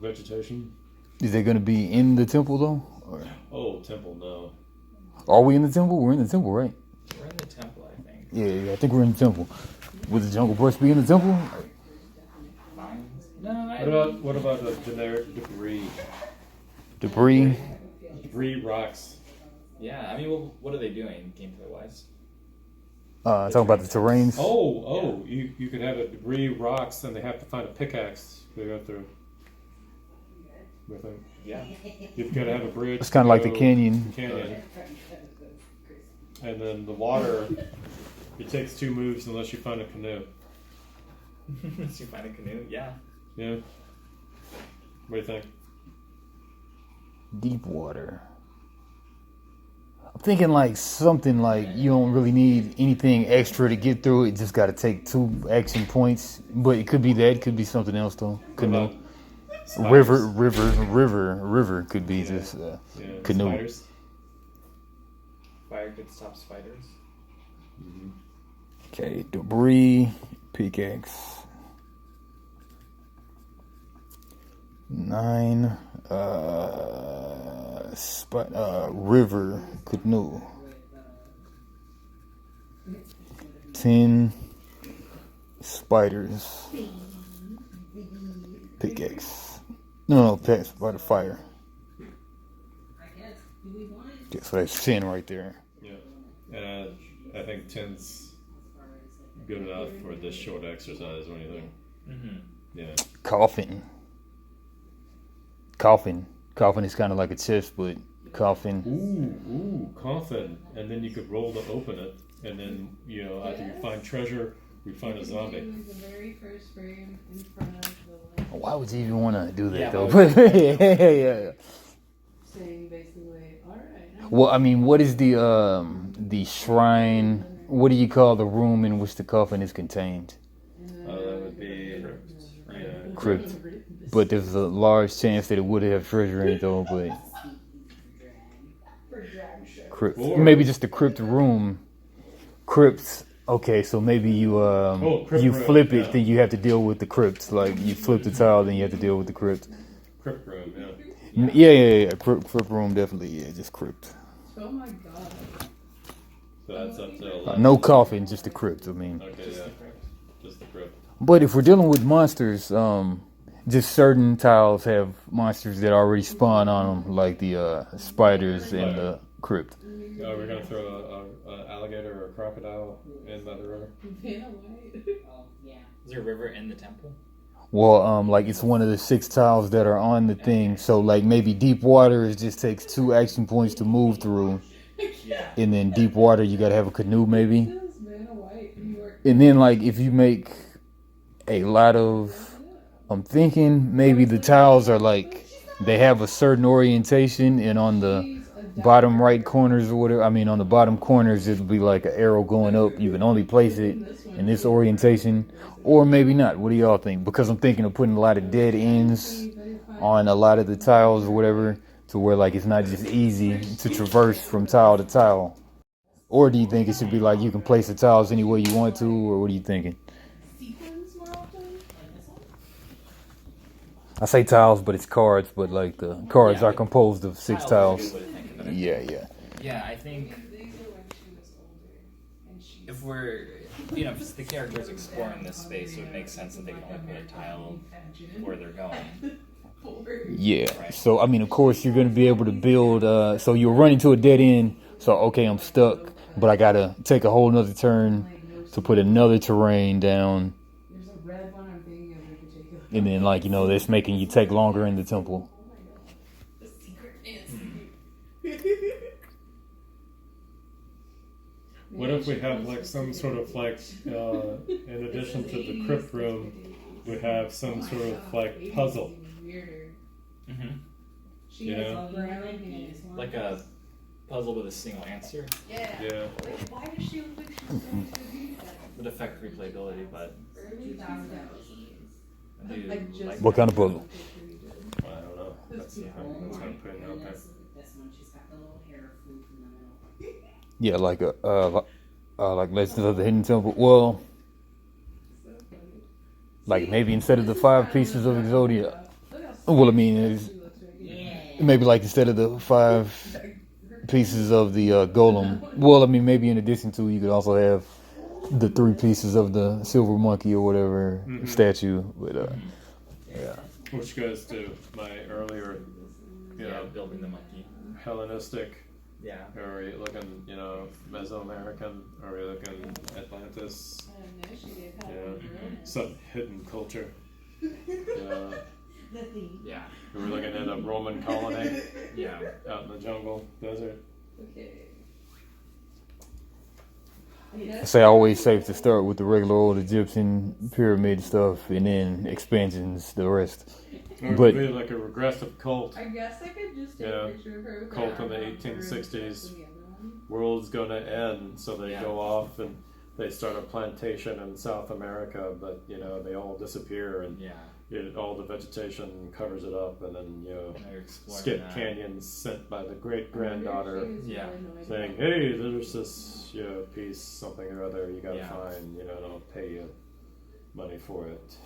vegetation? Is they going to be in the temple though? Or? Oh, temple, no. Are we in the temple? We're in the temple, right? We're in the temple, I think. Yeah, I think we're in the temple. Would the jungle brush be in the temple? No. What about the generic debris? Debris rocks. Yeah, I mean, what are they doing gameplay wise? Talking about the terrains. You could have a debris rocks, and they have to find a pickaxe to go through. Yeah. You've got to have a bridge. It's kind of like the canyon. And then the water, it takes 2 moves unless you find a canoe. Unless you find a canoe, yeah. Yeah. What do you think? Deep water. I'm thinking like something like you don't really need anything extra to get through it. Just got to take 2 action points. But it could be that. It could be something else though. Canoe. River could be just canoe. Spiders. Fire could stop spiders. Okay, debris, pickaxe. 9, river, canoe. 10, spiders, pickaxe. No, pickaxe by the fire. Okay, so that's 10 right there. Yeah, and I think 10's good enough for this short exercise or anything. Yeah. Coffin is kind of like a chest, but coffin. Ooh, coffin. And then you could roll to open it, and then either you find treasure, or you find a zombie. The very first frame in front of the light. Why would you even want to do that though? Yeah. Saying basically, all right. Well, I mean, what is the shrine? What do you call the room in which the coffin is contained? That would be crypt. But there's a large chance that it would have treasure in it though. But crypt, maybe just the crypt room. Crypts. Okay, so maybe you flip it, then you have to deal with the crypt. Like you flip the tile, then you have to deal with the crypt. Crypt room, Yeah. Crypt room, definitely. Yeah, just crypt. Oh my god. So that's up to 11. No coffin, just the crypt. I mean. Okay, yeah, just the crypt. But if we're dealing with monsters, just certain tiles have monsters that already spawn on them, like the spiders and the crypt. We're gonna throw an alligator or a crocodile in by the river. Is there a river in the temple? Well, like it's one of the 6 tiles that are on the thing. So like maybe deep water just takes 2 action points to move through. Yeah. And then deep water, you gotta have a canoe maybe. And then like if you make a lot of I'm thinking maybe the tiles are like they have a certain orientation, and on the bottom right corners or whatever, I mean on the bottom corners it'll be like an arrow going up. You can only place it in this orientation, or maybe not. What do y'all think? Because I'm thinking of putting a lot of dead ends on a lot of the tiles or whatever, to where like it's not just easy to traverse from tile to tile. Or do you think it should be like you can place the tiles any way you want to, or what are you thinking? I say tiles, but it's cards, but like the cards are composed of 6 tiles. Yeah. Yeah, I think if we're, if the character's exploring this space, it would make sense that they can only put a tile where they're going. Yeah. So, I mean, of course, you're going to be able to build, so you'll run into a dead end. So, okay, I'm stuck, but I got to take a whole nother turn to put another terrain down. And then, like, that's making you take longer in the temple. What if we have like some sort of like, in addition to the crypt room, we have some sort of like puzzle? Like a puzzle with a single answer. Yeah. Why does she look like she's Would affect replayability, but What kind of puzzle? I don't know. That's what I'm putting out there. Yeah, like like Legends of the Hidden Temple. Well, like maybe instead of the 5 pieces of Exodia. Well, I mean, maybe like instead of the 5 pieces of the Golem. Well, I mean, maybe in addition to, you could also have the 3 pieces of the Silver Monkey or whatever statue. But yeah. Which goes to my earlier, building the monkey. Hellenistic. Yeah. Or are you looking, Mesoamerican? Or are you looking Atlantis? Some hidden culture. Yeah. We were looking at a Roman colony. Yeah. Out in the jungle, desert. I say always safe to start with the regular old Egyptian pyramid stuff, and then expansions, the rest. Or it But could be like a regressive cult. I guess I could just take a picture of her with Cult her in the arm out 1860s. for the other one. World's gonna end, so they go off and they start a plantation in South America, but they all disappear, and all the vegetation covers it up, and then skip canyons sent by the great granddaughter saying, "Hey, there's this piece, something or other you gotta find. And I'll pay you money for it."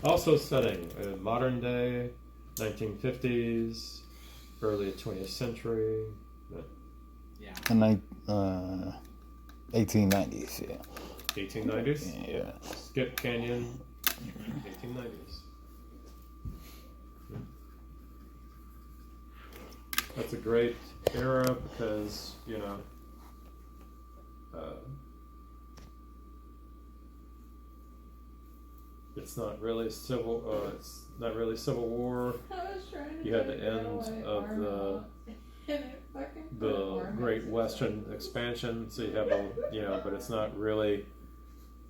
Also setting modern day, 1950s, early 20th century. And 1890s, yeah. 1890s? Yeah. Skip Canyon, 1890s. That's a great era because, it's not really civil war. You had the end of the Great Western Expansion, so you have but it's not really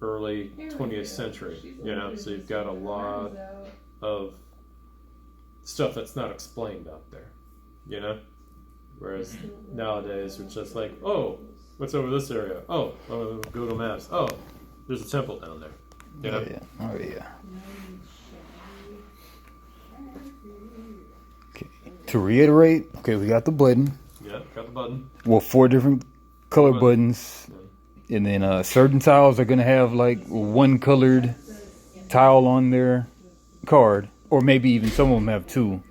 early 20th century, so you've got a lot of stuff that's not explained out there, whereas nowadays it's just like, oh, what's over this area? Oh, Google Maps. Oh, there's a temple down there. Oh yeah. Okay. To reiterate, okay, we got the button. Yeah, got the button. Well, 4 different color buttons. And then certain tiles are gonna have like one colored tile on their card, or maybe even some of them have 2,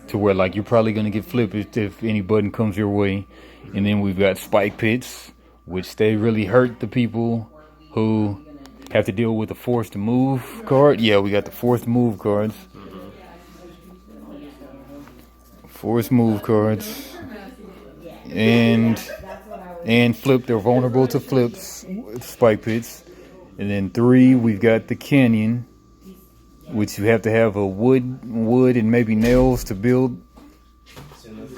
to where like you're probably gonna get flipped if any button comes your way. And then we've got spike pits, which they really hurt the people who have to deal with the forced move card. Yeah, we got the forced move cards. Forced move cards. And flip, they're vulnerable to flips with spike pits. And then 3, we've got the canyon, which you have to have a wood and maybe nails to build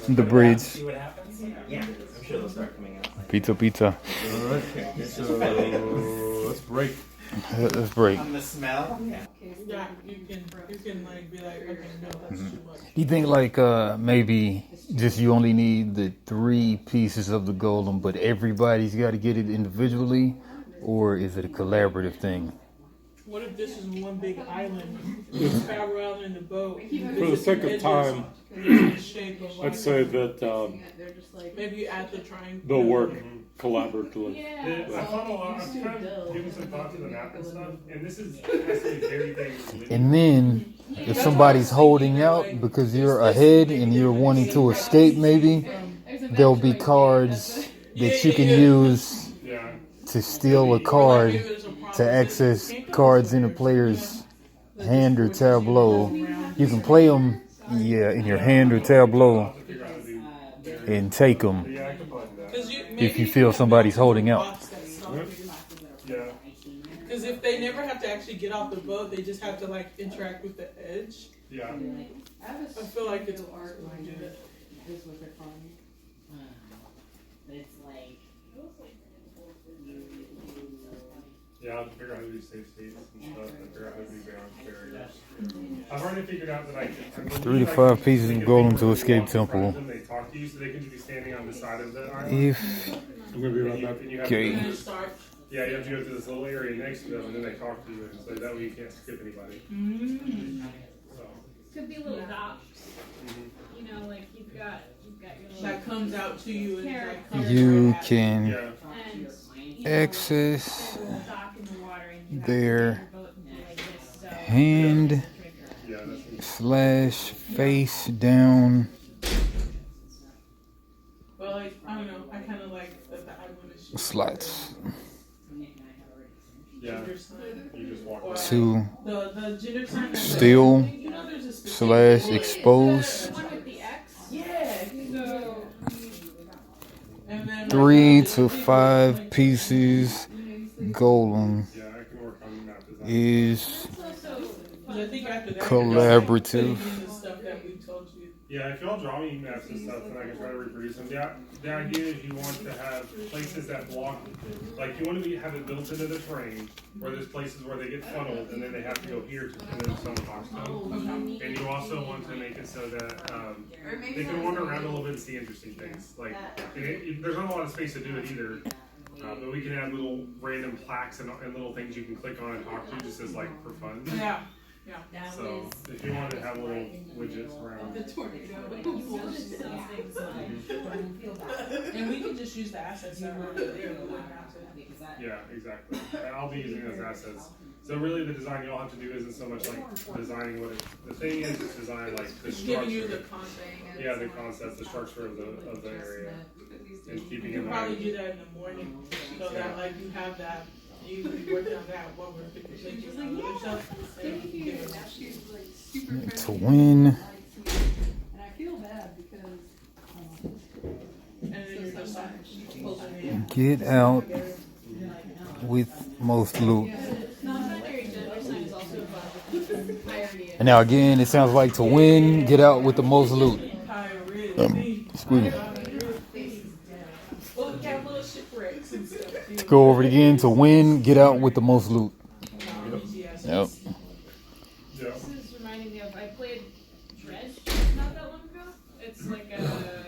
the bridge. See what happens? Yeah, I'm sure they'll start coming out. Pizza. Alright, so let's break. Let's break. On the smell? Yeah, you can like be like, okay, no, that's too much. Do you think like maybe just you only need the 3 pieces of the golem, but everybody's got to get it individually, or is it a collaborative thing? What if this is one big island? You travel around in the boat. For the sake of time, I'd say that maybe you add the triangle. they'll work collaboratively. I thought a lot. I'm kind of giving some thought to the map and stuff, and this is actually very big. And then if somebody's holding out because you're ahead and you're wanting to escape, maybe there'll be cards that you can use to steal a card to access cards in a player's hand or tableau. You can play them, in your hand or tableau and take them if you feel somebody's holding out. Because if they never have to actually get off the boat, they just have to like interact with the edge. Yeah. I feel like it's hard to do that. Yeah, I'll figure out how to do safe states and stuff, and figure out how to do balance barriers. I've already figured out that I can 3 to 5 pieces of golem to escape temple. They talk to you, so they can just be standing on the side of the island. If I'm gonna be right back. okay. Yeah, you have to go to this little area next to them, and then they talk to you, and so that way you can't skip anybody. So. Could be little dots. You know, like you've got your little That comes out to you and like You can access their hand / face down Well, like, I don't know. I kind of like that the island is slots Yeah, you just walk to the gender sign steal / expose. expose Yeah. So, and then 3 to 5 pieces golem Yeah, I can work on the map design. is I think after that, collaborative. the stuff that we told you. Yeah, if y'all draw me maps and stuff, then I can try to reproduce them. Yeah, the idea is you want to have places that block, like you want to have it built into the terrain, where there's places where they get funneled and then they have to go here to put in some box code. And you also want to make it so that they can wander around a little bit and see interesting things. Like, and there's not a lot of space to do it either. But we can add little random plaques and little things you can click on and talk to just as like for fun. Yeah. So if you want to have little widgets around. The tornado. And we can just use the assets that are there. Yeah, exactly. And I'll be using those assets. So really the design you all have to do isn't so much like designing what the thing is, it's designing like the structure. Giving you the concept. Yeah, the concept, the structure of the area. And keeping You in can probably mind. do that in the morning, so that like you have that, you can be working on that while we're thinking on other stuff. And you can give it back. To win, And I feel bad because. And then you're just closing it. get out with most loot. And now again, it sounds like to win, get out with the most loot. Excuse me. Go over it again. To win, get out with the most loot. Yep. This is reminding me of, I played Dredge not that long ago. It's like a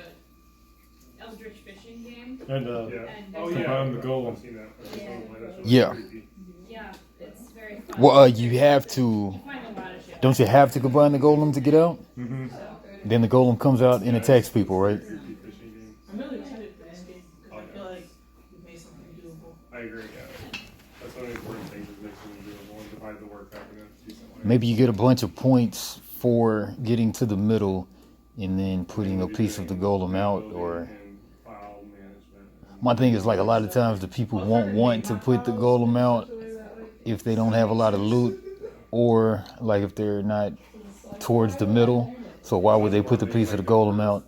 Eldritch fishing game. And combine the golem. Yeah. Yeah, it's very fun. Well, you have to. You find a lot of shit. Don't you have to combine the golem to get out? Mm-hmm. Then the golem comes out and attacks people, right? I'm really excited for this game because I feel like we've made something doable. I agree, yeah. That's one of the important things is make something doable and divide the work back in a decent way. Maybe you get a bunch of points for getting to the middle and then putting a piece of the golem out. Or my thing is, like, a lot of times the people won't want to put the golem out if they don't have a lot of loot, or like if they're not towards the middle. So why would they put the piece of the golem out?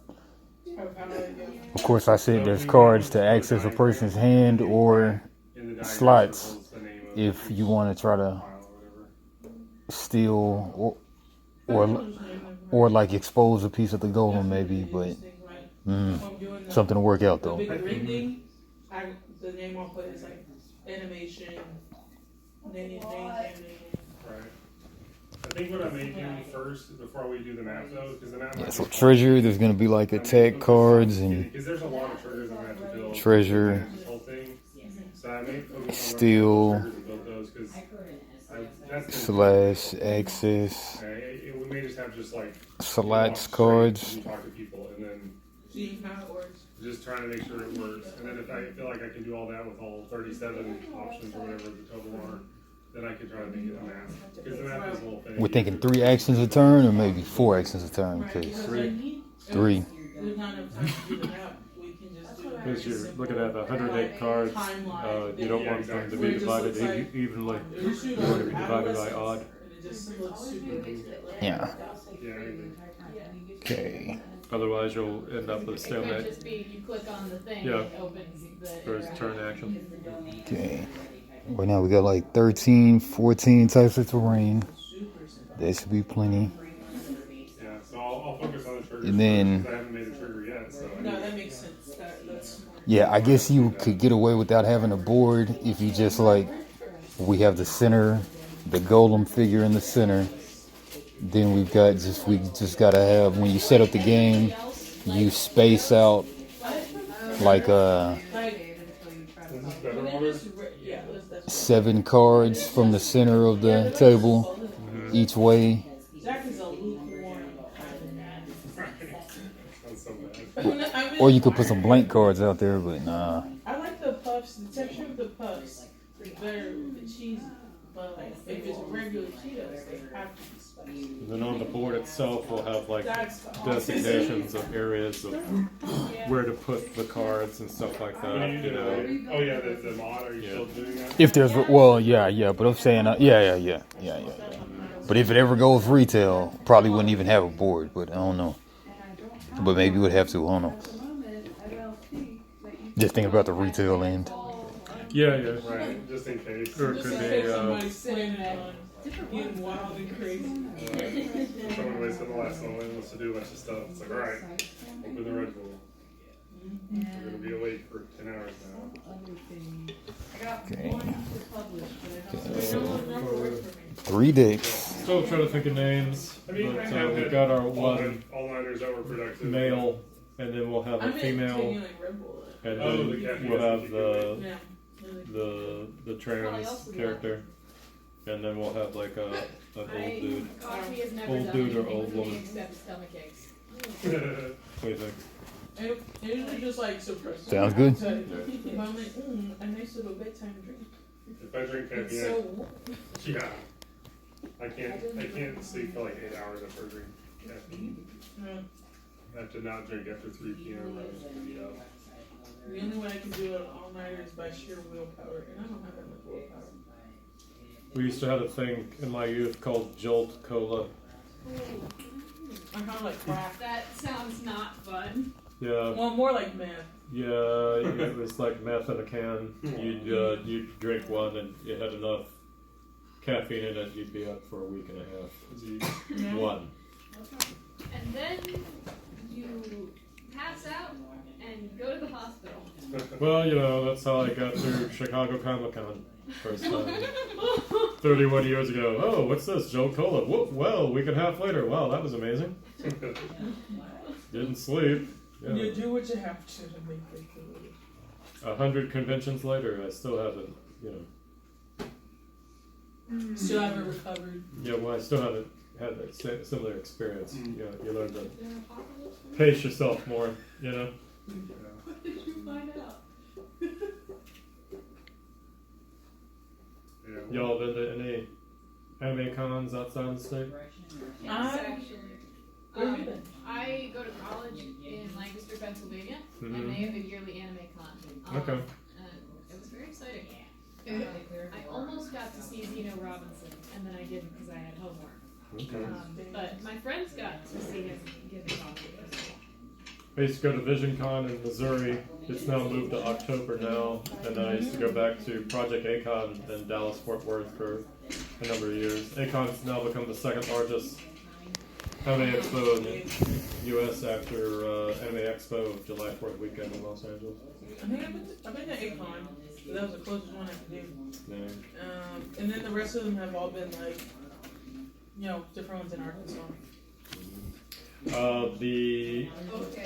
Of course, I said there's cards to access a person's hand or slots if you want to try to steal or like expose a piece of the golem, maybe. But something to work out though. The big ring thing, the name I'll put is like animation, Right. I think what I may do first before we do the map though, because the map. Yeah, so treasure, there's gonna be like attack cards and Because there's a lot of triggers I'm gonna have to build. treasure, This whole thing. So I may focus on steel, triggers and build those because slash, access, we may just have just like selects cards. and talk to people and then See how it works. just trying to make sure it works. And then if I feel like I can do all that with all 37 options or whatever the total are, then I can try to make it a map. Because the map is a whole thing. We're thinking 3 actions a turn or maybe 4 actions a turn. Cause 3. 3. There's not enough time to do the map. We can just do it. Because you're looking at 108 cards, you don't want them to be divided evenly. You want to be divided by odd. It just looks super. Yeah. Yeah. Okay. Otherwise, you'll end up with a It could stalemate. just be you click on the thing Yeah. and it opens the. For his turn action. Okay. Right now we got like 13, 14 types of terrain. That should be plenty. Yeah, so I'll focus on the triggers. And then- first, 'cause I haven't made a trigger yet, so. No, that makes sense. That's Yeah, I guess you could get away without having a board if you just like, we have the center, the golem figure in the center. Then we just gotta have, when you set up the game, you space out like Is this better water? 7 cards from the center of the table each way. Zach is a lukewarm. Sounds so bad. Or you could put some blank cards out there, but nah. I like the puffs. The texture of the puffs is better with the cheesy. But like, if it's regular Cheetos, they have to be spicy. Then on the board itself, we'll have like That's designations of areas of where to put the cards and stuff like that. You know. Oh yeah, the mod. Are you still doing that? If there's, well, yeah, but I'm saying, yeah. But if it ever goes retail, probably wouldn't even have a board, but I don't know. But maybe we'd have to, I don't know. Just think about the retail end. Yeah, right. Just in case. Or it Just could in be. case somebody's planning on getting wild and crazy. Someone wasted the last one and wants to do a bunch of stuff. It's like, all right, open the Red Bull. We're gonna be awake for 10 hours now. Okay. So 3 decks. Still trying to think of names. But we've got our one all-nighters overproductive male, and then we'll have a female, and then we'll have the trans character, and then we'll have like an old dude. Coffee has never Old done dude or anything old for me woman. except stomach aches. What do you think? And usually just like suppressed. Sounds good. But I'm like, a nice little bedtime drink. If I drink It's caffeine, so warm. yeah, I can't sleep for like 8 hours after I drink caffeine. Yeah. I have to not drink after 3 p.m. or I'm just gonna be up. The only way I can do it all nighter is by sheer willpower, and I don't have that much willpower. We used to have a thing in my youth called Jolt Cola. I kind of like crack. That sounds not fun. Yeah. Well, more like meth. Yeah, it was like meth in a can. You'd drink one and it had enough caffeine in it, you'd be up for a week and a half. Yeah. One. And then you pass out and go to the hospital. Well, you know, that's how I got through Chicago Comic-Con first time. 31 years ago. Oh, what's this? Jolt Cola. Whoop, well, a week and a half later. Wow, that was amazing. Didn't sleep. Yeah. You do what you have to make it good. 100 conventions later, I still haven't, you know. Still haven't recovered. Yeah, well, I still haven't had that similar experience. You know, you learn to pace yourself more, you know. What did you find out? Y'all been to any anime cons outside of the state? Yes, actually. I go to college in Lancaster, Pennsylvania, and they have a yearly anime con. Okay. And it was very exciting. I almost got to see Zeno Robinson, and then I didn't because I had homework. Okay. But my friends got to see him give a talk. I used to go to VisionCon in Missouri. It's now moved to October now, and then I used to go back to Project ACON in Dallas, Fort Worth for a number of years. ACON's now become the second largest Anime Expo in the U.S. after Anime Expo July 4th weekend in Los Angeles. I've been to Akon. That was the closest one I could do. Yeah. And then the rest of them have all been like, you know, different ones in Arkansas. The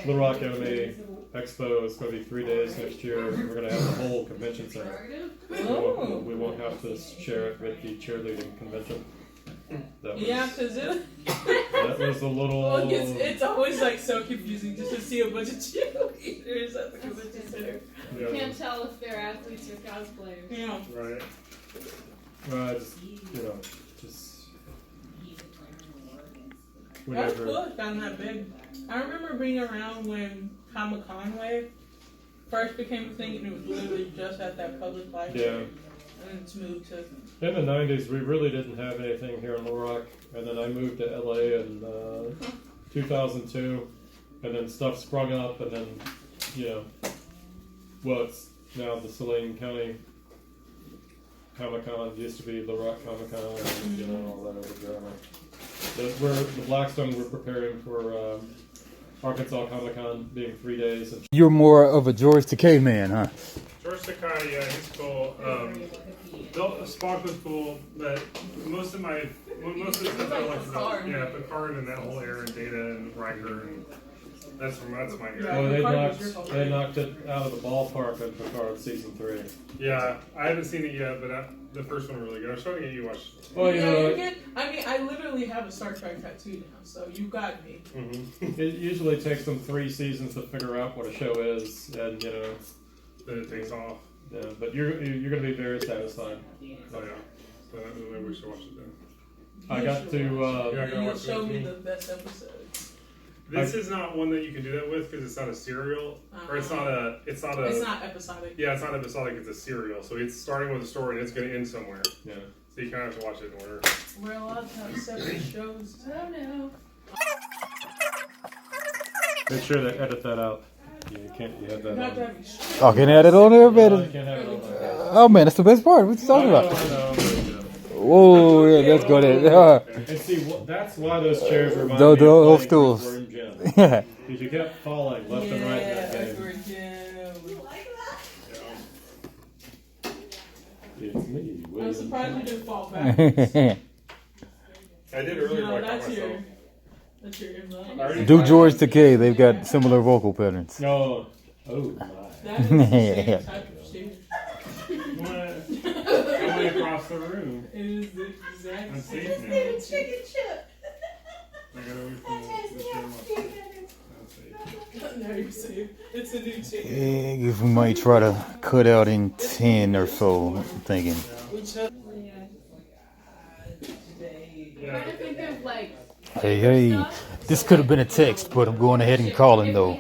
Little Rock Anime Expo is going to be 3 days next year. We're going to have the whole convention center. We won't have to share it with the cheerleading convention. Yeah, because that was a little. Well, it's always like so confusing just to see a bunch of cheerleaders at the convention center. You can't tell if they're athletes or cosplayers. Yeah. Right. Just, you know, just. That's cool. It's gotten that big. I remember being around when Comic-Con Wave first became a thing, and it was literally just at that public library. Yeah. And it's moved to. In the 90s, we really didn't have anything here in Little Rock, and then I moved to LA in 2002, and then stuff sprung up, and then, you know, well, it's now the Saline County Comic-Con. Used to be Little Rock Comic-Con, and, you know, all that other drama. The Blackstone, we're preparing for Arkansas Comic-Con being 3 days. And You're more of a George Takei man, huh? George Takei, yeah, he's cool. Spock was cool, but most of the stuff I like about, yeah, Picard and that whole era, and Data and Riker, and that's my era. Well, they knocked it out of the ballpark in Picard season 3. Yeah, I haven't seen it yet, but the first one was really good. I was trying to get you to watch. Well, you know, I mean, I literally have a Star Trek tattoo now, so you got me. Mm-hmm. It usually takes them 3 seasons to figure out what a show is, and you know, then it takes off. Yeah, but you're going to be very satisfied. Oh yeah, so maybe we should watch it then. I got to. You'll show me the best episodes. This is not one that you can do that with because it's not a serial, or it's not episodic. Yeah, it's not episodic. It's a serial, so it's starting with a story and it's going to end somewhere. Yeah. So you kind of have to watch it in order. We're allowed to have separate shows. I don't know. Make sure to edit that out. You can't. You have that. Oh, can I add it on there, man? No, you can't have it on there. Oh man, that's the best part. What you talking about? Whoa, yeah, let's go there. And see, that's why those chairs remind me Those of stools. Yeah. Because you kept falling left and right in that game. It's me. I'm surprised you didn't fall back. I did earlier. No, that's your involved. Do George Takei. They've got similar vocal patterns. No. Oh my. That is the same type of shit. I went across the room. It is the exact I'm same. safe now. It's chicken chip. I got away from No, you're safe. It's a new chicken. Yeah, we might try to cut out in 10 or so, I'm thinking. I'm trying to think of like. Hey, this could have been a text, but I'm going ahead and calling though.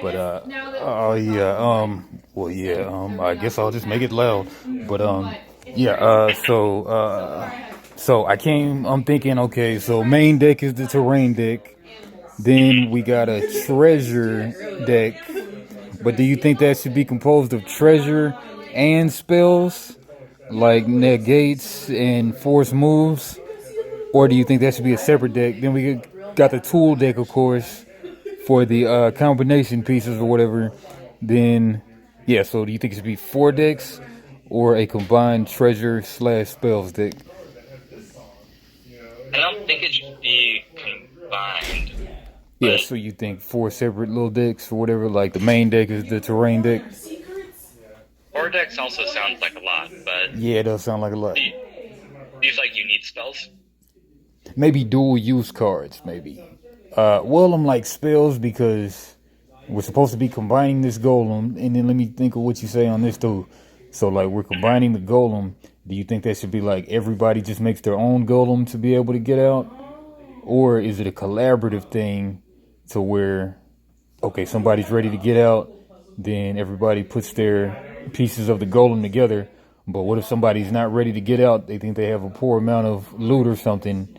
But oh yeah, well yeah, I guess I'll just make it loud. But yeah, so I'm thinking, okay, so main deck is the terrain deck. Then we got a treasure deck. But do you think that should be composed of treasure and spells, like negates and force moves? Or do you think that should be a separate deck? Then we got the tool deck, of course, for the combination pieces or whatever. Then, yeah, so do you think it should be 4 decks or a combined treasure/spells deck? I don't think it should be combined. Yeah, so you think 4 separate little decks or whatever, like the main deck is the terrain deck? 4 decks also sounds like a lot, but... Yeah, it does sound like a lot. Do you feel like you need spells? Maybe dual use cards, maybe. Well, I'm like spells because we're supposed to be combining this golem, and then let me think of what you say on this too. So like we're combining the golem. Do you think that should be like everybody just makes their own golem to be able to get out? Or is it a collaborative thing to where, okay, somebody's ready to get out, then everybody puts their pieces of the golem together. But what if somebody's not ready to get out? They think they have a poor amount of loot or something.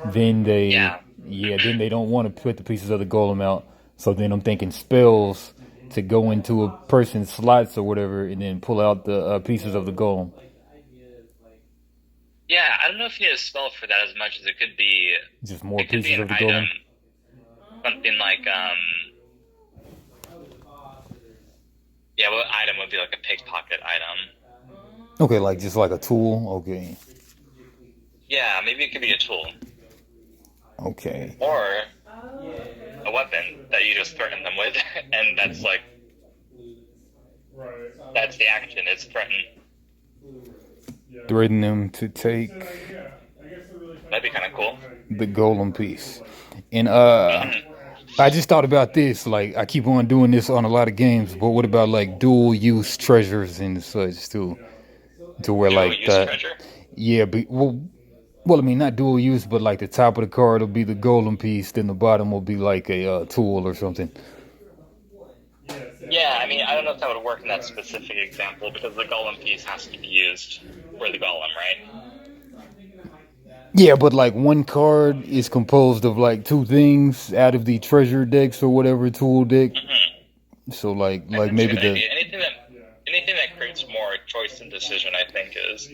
Then then they don't want to put the pieces of the golem out. So then I'm thinking spells to go into a person's slots or whatever, and then pull out the pieces of the golem. Yeah, I don't know if you need a spell for that as much as it could be. Just more It could be pieces an of the item, golem. something like yeah, what item would be like a pickpocket item? Okay, like just like a tool. Okay. Yeah, maybe it could be a tool Okay. or a weapon that you just threaten them with, and that's like that's the action. It's threaten. Threaten them to take That'd be kind of cool. the golem piece. And I just thought about this. Like I keep on doing this on a lot of games, but what about like dual use treasures and such too? To where Dual like use treasure? yeah, well, I mean not dual use, but like the top of the card will be the golem piece, then the bottom will be like a tool or something. Yeah, I mean, I don't know if that would work in that specific example because the golem piece has to be used for the golem, right? Yeah, but like one card is composed of like two things out of the treasure decks or whatever tool deck. So like maybe the anything that creates more choice and decision, I think is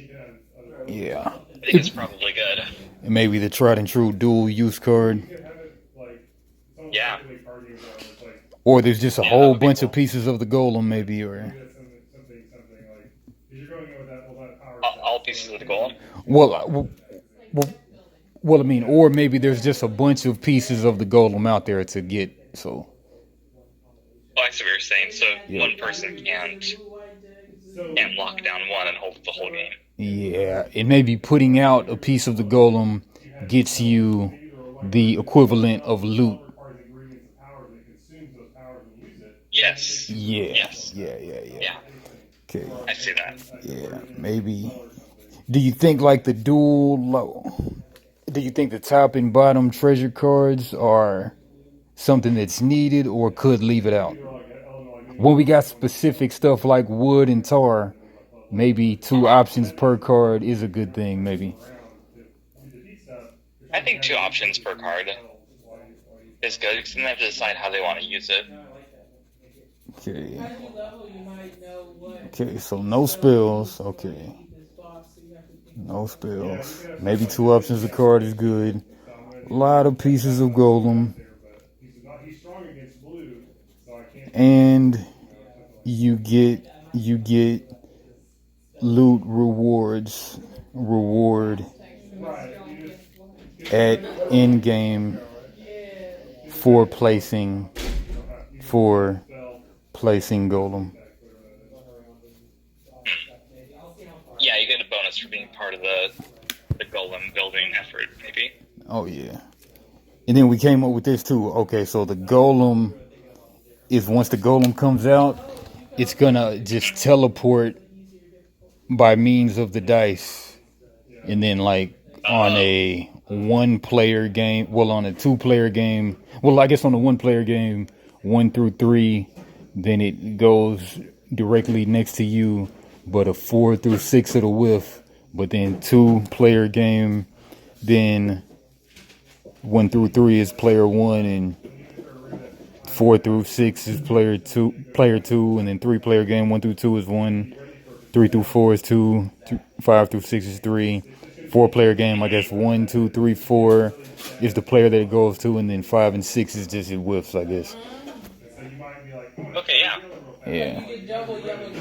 yeah. I think it's probably good. And maybe the tried and true dual use card. Yeah. Or there's just a whole bunch of pieces of the golem, maybe, or all pieces of the golem. Well, I mean, or maybe there's just a bunch of pieces of the golem out there to get. So. Oh, I see what you're saying. So one person can't lock down one and hold the whole game. Yeah, and maybe putting out a piece of the golem gets you the equivalent of loot. Yes. Yeah. Yes. Yeah. Okay. I see that. Yeah, maybe. Do you think like the do you think the top and bottom treasure cards are something that's needed or could leave it out? When we got specific stuff like wood and tar, maybe two options per card is a good thing, maybe. I think 2 options per card is good because then they have to decide how they want to use it. Okay. Okay, so no spells. Okay. No spells. Maybe 2 options a card is good. A lot of pieces of golem. And you get loot rewards. Reward at end game for placing golem. Yeah, you get a bonus for being part of the golem building effort, maybe. Oh yeah. And then we came up with this too. Okay, so the golem is once the golem comes out, it's gonna just teleport by means of the dice. And then like on a 1-player game, well on a 2-player game, well I guess on a 1-player game, 1 through 3, then it goes directly next to you, but a 4 through 6 of the whiff, but then 2-player game, then 1 through 3 is player 1 and 4 through 6 is player 2, and then 3-player game 1 through 2 is 1, 3 through 4 is 2, 5 through 6 is 3, 4-player game I guess 1, 2, 3, 4 is the player that it goes to, and then 5 and 6 is just it whiffs, I guess. Okay, yeah. Yeah.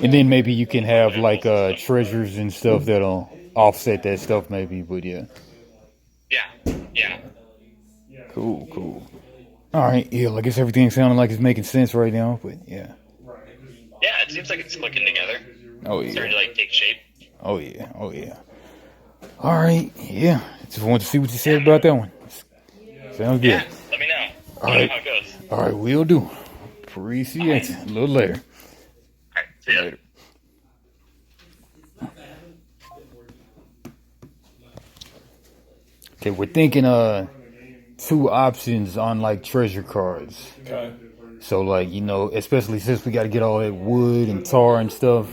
And then maybe you can have like treasures and stuff that'll offset that stuff maybe, but yeah. Yeah. Cool. Alright, yeah, I guess everything sounding like it's making sense right now, but yeah. Yeah, it seems like it's clicking together. Oh yeah. Starting to like take shape. Oh yeah. Alright, yeah. Just wanted to see what you said about that one. Sounds good. Yeah, let me know. Let me know how it goes. Alright, will do. Appreciate it. A little later. Alright, see ya. Later. Okay, we're thinking 2 options on like treasure cards. Okay. So like, you know, especially since we got to get all that wood and tar and stuff,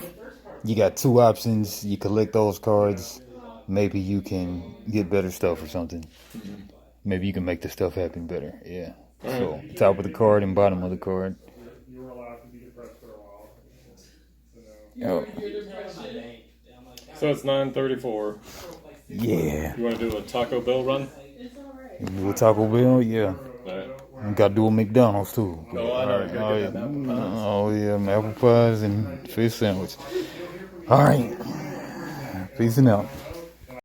you got 2 options. You collect those cards. Maybe you can get better stuff or something. Maybe you can make the stuff happen better. Yeah. So top of the card and bottom of the card. Oh. So it's 9:34. Yeah. You want to do a Taco Bell run? You do a Taco Bell? Yeah. Alright. And got to do a McDonald's too. Oh, I know. You gotta get them apple pies. Oh yeah, apple pies and fish sandwich. All right. Peace and out.